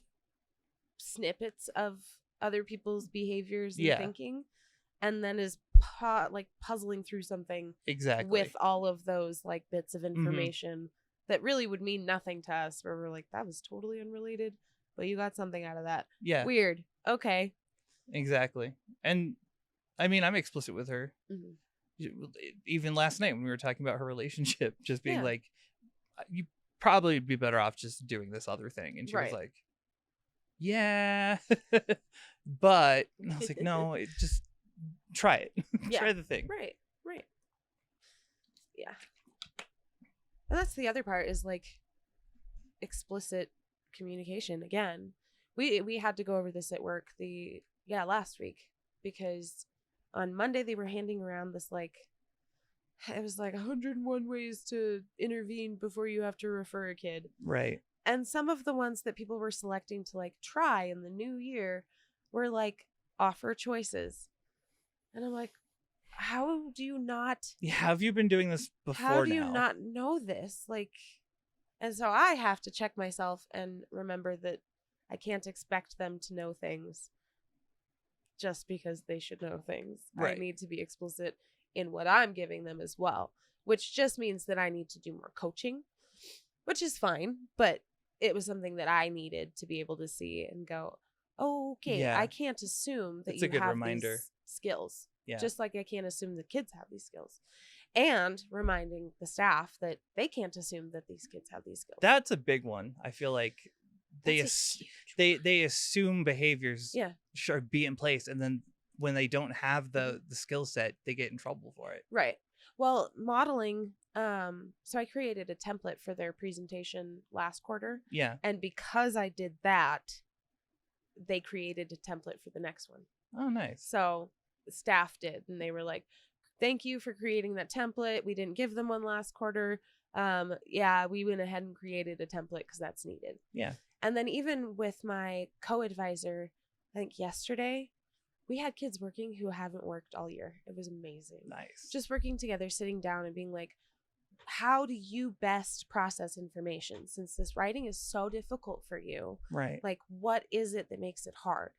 snippets of other people's behaviors and thinking, and then is puzzling through something exactly with all of those like bits of information that really would mean nothing to us, where we're like, that was totally unrelated, but you got something out of that. Yeah. Weird. Okay. Exactly. And I mean, I'm explicit with her. Mm-hmm. Even last night when we were talking about her relationship, just being Yeah. like, you probably would be better off just doing this other thing. And she was like, yeah. But I was like, no, just try it. Yeah. Try the thing. Right. Yeah. And that's the other part, is like explicit communication. Again, we had to go over this at work last week, because on Monday they were handing around this it was like 101 ways to intervene before you have to refer a kid. Right. And some of the ones that people were selecting to like try in the new year were like offer choices. And I'm like, how do you not? Yeah, have you been doing this before now? How do you not know this? Like, and so I have to check myself and remember that I can't expect them to know things just because they should know things. Right. I need to be explicit in what I'm giving them as well, which just means that I need to do more coaching, which is fine, but it was something that I needed to be able to see and go, oh, okay, Yeah. I can't assume that It's a you good have reminder. these skills. Yeah. Just like I can't assume the kids have these skills. And reminding the staff that they can't assume that these kids have these skills. That's a big one. I feel like they assume behaviors should be in place, and then when they don't have the skill set, they get in trouble for it. Right. Well, modeling So I created a template for their presentation last quarter. Yeah. And because I did that, they created a template for the next one. Oh, nice. So staff did, and they were like, thank you for creating that template. We didn't give them one last quarter. Yeah, we went ahead and created a template because that's needed. Yeah. And then even with my co-advisor, I think yesterday, we had kids working who haven't worked all year. It was amazing. Nice. Just working together, sitting down and being like, how do you best process information since this writing is so difficult for you? Right. Like, what is it that makes it hard?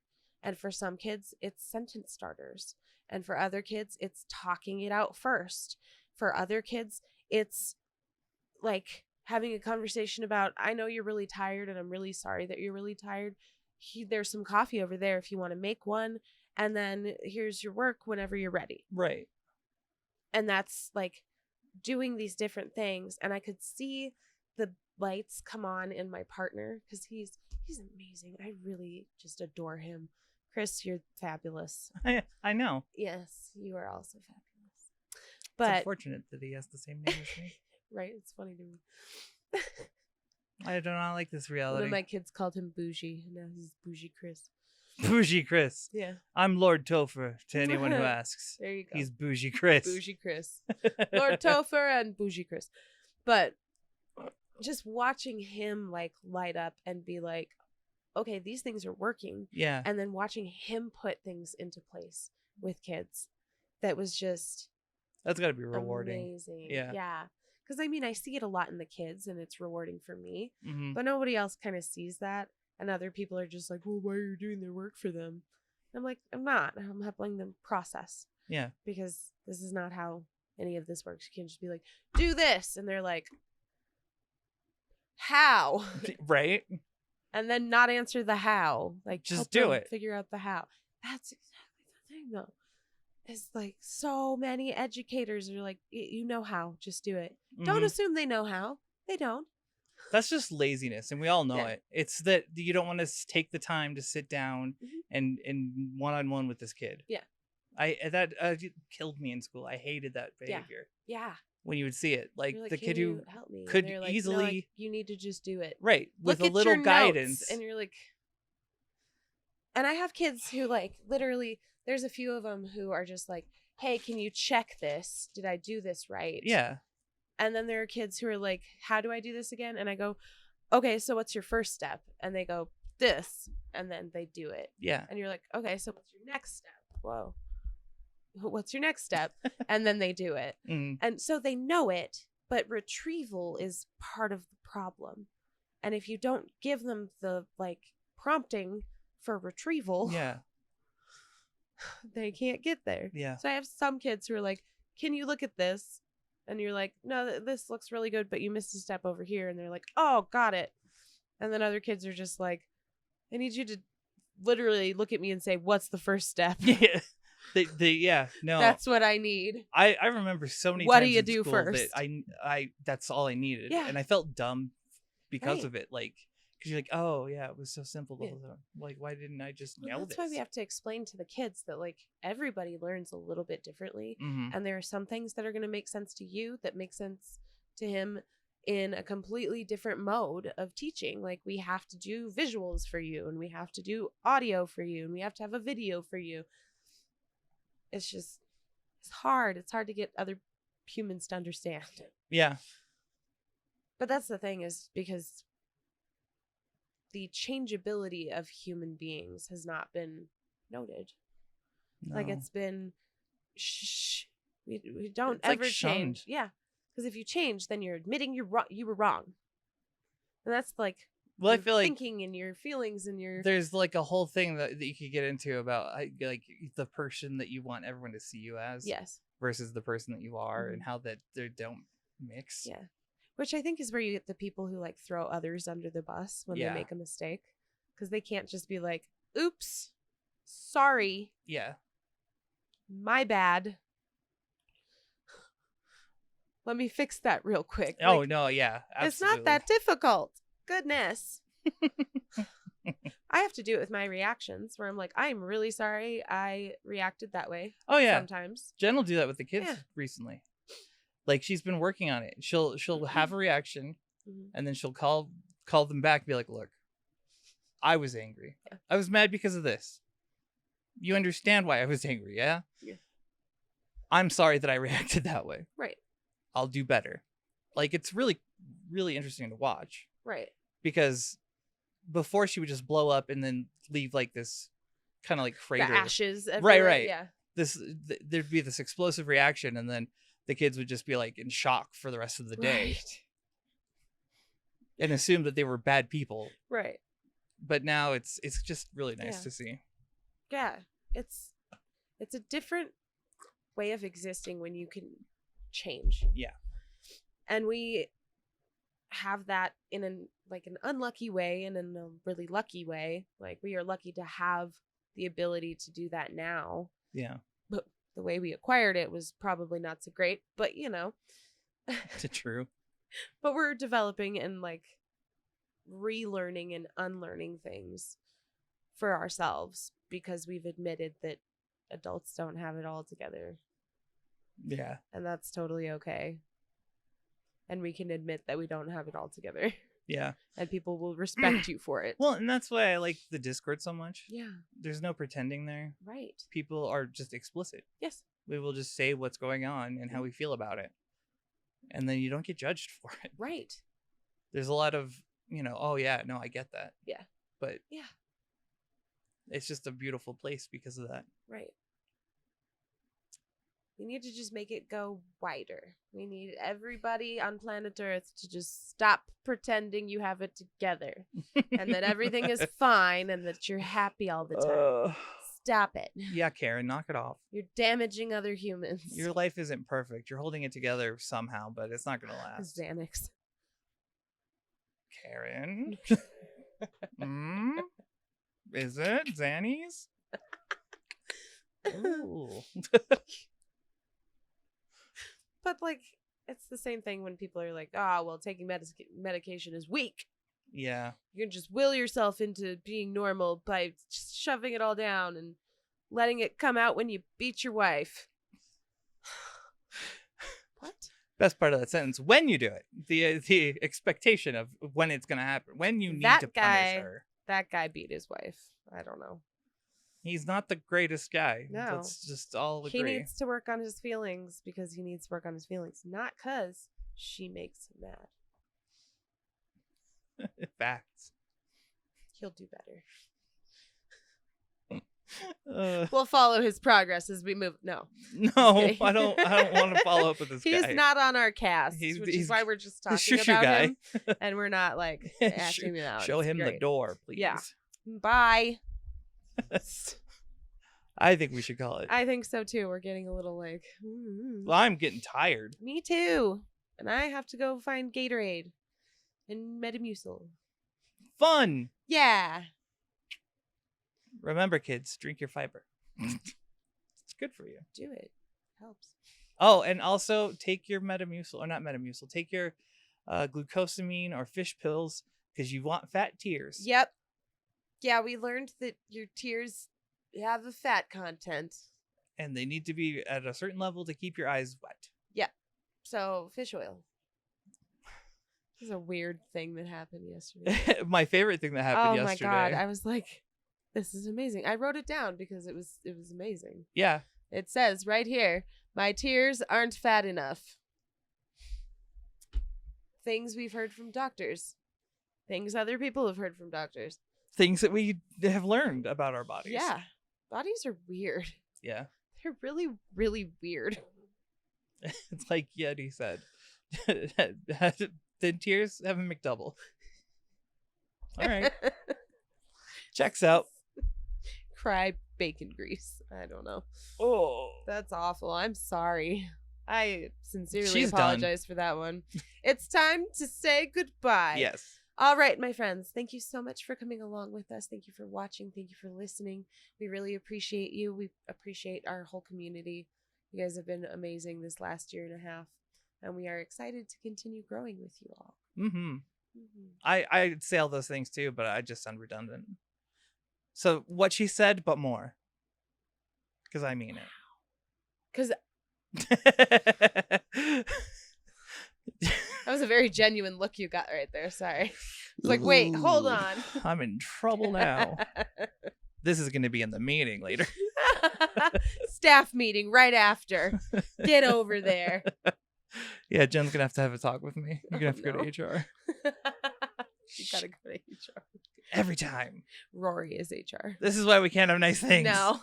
And for some kids, it's sentence starters. And for other kids, it's talking it out first. For other kids, it's like having a conversation about, I know you're really tired and I'm really sorry that you're really tired. There's some coffee over there if you want to make one. And then here's your work whenever you're ready. Right. And that's like doing these different things. And I could see the lights come on in my partner because he's amazing. I really just adore him. Chris, you're fabulous. I know. Yes, you are also fabulous. It's But unfortunate that he has the same name as me. right, it's funny to me. I do not like this reality. One of my kids called him Bougie. Now he's Bougie Chris. Bougie Chris. Yeah. I'm Lord Topher, to anyone who asks. There you go. He's Bougie Chris. Bougie Chris. Lord Topher and Bougie Chris. But just watching him like light up and be like, okay, these things are working. Yeah. And then watching him put things into place with kids. That was just That's got to be rewarding. amazing. Yeah. Yeah. Because I mean, I see it a lot in the kids and it's rewarding for me. Mm-hmm. But nobody else kind of sees that. And other people are just like, well, why are you doing their work for them? I'm like, I'm not. I'm helping them process. Yeah. Because this is not how any of this works. You can't just be like, do this. And they're like, how? Right. And then not answer the how. Like, just help do them it. Figure out the how. That's exactly the thing, though. It's like so many educators are like, you know how, just do it. Mm-hmm. Don't assume they know how. They don't. That's just laziness, and we all know Yeah. it. It's that you don't want to take the time to sit down and one-on-one with this kid. Yeah. That killed me in school. I hated that behavior. Yeah. When you would see it, like You're the "Can kid you who help me?" And could they're like, "No, easily like, you need to just do it. right with Look a at little your guidance. notes." And you're like, and I have kids who like literally. There's a few of them who are just like, "Hey, can you check this? Did I do this right?" Yeah. And then there are kids who are like, "How do I do this again?" And I go, "Okay, so what's your first step?" And they go, "This," and then they do it. Yeah. And you're like, "Okay, so what's your next step?" Whoa. What's your next step? And then they do it. Mm. And so they know it, but retrieval is part of the problem. And if you don't give them the like prompting for retrieval, Yeah. they can't get there. Yeah. So I have some kids who are like, "Can you look at this?" And you're like, "No, this looks really good, but you missed a step over here." And they're like, "Oh, got it." And then other kids are just like, "I need you to literally look at me and say, what's the first step?" Yeah. Yeah. No. That's what I need. I remember so many What times do you in do school first? that I that's all I needed. Yeah. And I felt dumb because Right. of it. Like, because you're like, oh yeah, it was so simple. Yeah. Like, why didn't I just Well, know that's this? why we have to explain to the kids that like everybody learns a little bit differently. Mm-hmm. And there are some things that are going to make sense to you that make sense to him in a completely different mode of teaching. Like we have to do visuals for you and we have to do audio for you and we have to have a video for you. It's hard. It's hard to get other humans to understand. Yeah. But that's the thing is because the changeability of human beings has not been noted. No. Like it's been, we don't It's like ever shunned. change. Yeah. Because if you change, then you're admitting you were wrong. And that's like, Well, I your feel like thinking and your feelings and your there's like a whole thing that you could get into about like the person that you want everyone to see you as yes. versus the person that you are and how that they don't mix. Yeah. Which I think is where you get the people who like throw others under the bus when Yeah. they make a mistake. Because they can't just be like, oops, sorry, Yeah. my bad. Let me fix that real quick. Oh Like, no, yeah. Absolutely. it's not that difficult. Goodness. I have to do it with my reactions where I'm like, I'm really sorry I reacted that way. Oh yeah. Sometimes. Jen will do that with the kids Yeah. recently. Like, she's been working on it. She'll have a reaction, Mhm. and then she'll call them back and be like, look, I was angry. Yeah. I was mad because of this. You understand why I was angry, yeah? Yeah. I'm sorry that I reacted that way. Right. I'll do better. Like, it's really, really interesting to watch. Right. Because before she would just blow up and then leave like this kind of like crater. The ashes everywhere. Right. Yeah. There'd be this explosive reaction, and then the kids would just be like in shock for the rest of the day. Right. And assume that they were bad people. Right. But now it's just really nice to see. Yeah. It's a different way of existing when you can change. Yeah. And we have that in an unlucky way and in a really lucky way. Like, we are lucky to have the ability to do that now. Yeah. But the way we acquired it was probably not so great, but It's true. But we're developing and like relearning and unlearning things for ourselves because we've admitted that adults don't have it all together. Yeah. And that's totally okay. And we can admit that we don't have it all together. Yeah. And people will respect you for it. Well, and that's why I like the Discord so much. Yeah. There's no pretending there. Right. People are just explicit. Yes. We will just say what's going on and how we feel about it. And then you don't get judged for it. Right. There's a lot of, oh yeah, no, I get that. Yeah. But yeah, it's just a beautiful place because of that. Right. We need to just make it go wider. We need everybody on planet Earth to just stop pretending you have it together and that everything is fine and that you're happy all the time. Stop it. Yeah, Karen, knock it off. You're damaging other humans. Your life isn't perfect. You're holding it together somehow, but it's not going to last. Xanax. Karen? Is it? Xannies? Ooh. But like, it's the same thing when people are like, oh, well, taking medication is weak. Yeah. You can just will yourself into being normal by just shoving it all down and letting it come out when you beat your wife. What? Best part of that sentence, when you do it. The expectation of when it's going to happen. When you need to punish her. That guy beat his wife. I don't know. He's not the greatest guy. No. Let's just all agree. He needs to work on his feelings because he needs to work on his feelings. Not because she makes him mad. Facts. He'll do better. We'll follow his progress as we move. No, I don't want to follow up with this guy. He's not on our cast, which is why we're just talking about him, and we're not like asking him out. Show him the door, please. Yeah. Bye. I think we should call it. I think so too. We're getting a little like. Well, I'm getting tired. Me too, and I have to go find Gatorade and Metamucil. Fun. Yeah. Remember, kids, drink your fiber. It's good for you. Do it. Helps. Oh, and also take your Metamucil, or not Metamucil. Take your glucosamine or fish pills because you want fat tears. Yep. Yeah, we learned that your tears have a fat content. And they need to be at a certain level to keep your eyes wet. Yep. So, fish oil. This is a weird thing that happened yesterday. My favorite thing that happened yesterday. Oh my God. I was like, this is amazing. I wrote it down because it was amazing. Yeah. It says right here, my tears aren't fat enough. Things we've heard from doctors. Things other people have heard from doctors. Things that we have learned about our bodies. Yeah. Bodies are weird. Yeah. They're really, really weird. It's like Yeti said. The tears have a McDouble. All right. Checks out. Cry bacon grease. I don't know. Oh. That's awful. I'm sorry. I sincerely She's apologize for that one. It's time to say goodbye. Yes. All right, my friends. Thank you so much for coming along with us. Thank you for watching. Thank you for listening. We really appreciate you. We appreciate our whole community. You guys have been amazing this last year and a half. And we are excited to continue growing with you all. Mm-hmm. I'd say all those things too, but I just sound redundant. So what she said, but more. Because I mean it. Because That was a very genuine look you got right there. Sorry. It's like, wait, hold Ooh, on. I'm in trouble now. This is going to be in the meeting later. Staff meeting right after. Get over there. Yeah, Jen's going to have a talk with me. You're going to have to go to HR. You gotta go to HR. Every time. Rory is HR. This is why we can't have nice things. No.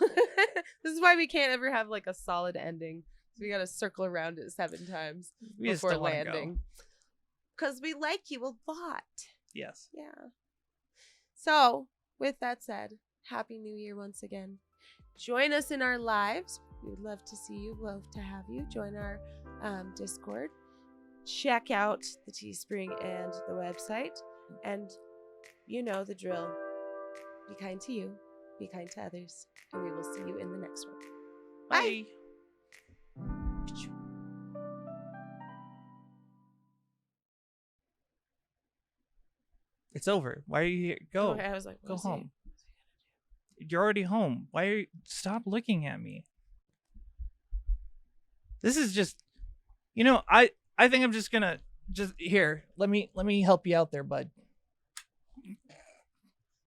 This is why we can't ever have like a solid ending. We gotta circle around it 7 times before landing. Because we like you a lot. Yes. Yeah. So, with that said, Happy New Year once again. Join us in our lives. We would love to see you. Love to have you. Join our Discord. Check out the Teespring and the website. And you know the drill. Be kind to you. Be kind to others. And we will see you in the next one. Bye. It's over. Why are you here? Go. Okay, I was like, go home. You're already home. Why are you... Stop looking at me. This is just... I think I'm just gonna... Here, let me help you out there, bud.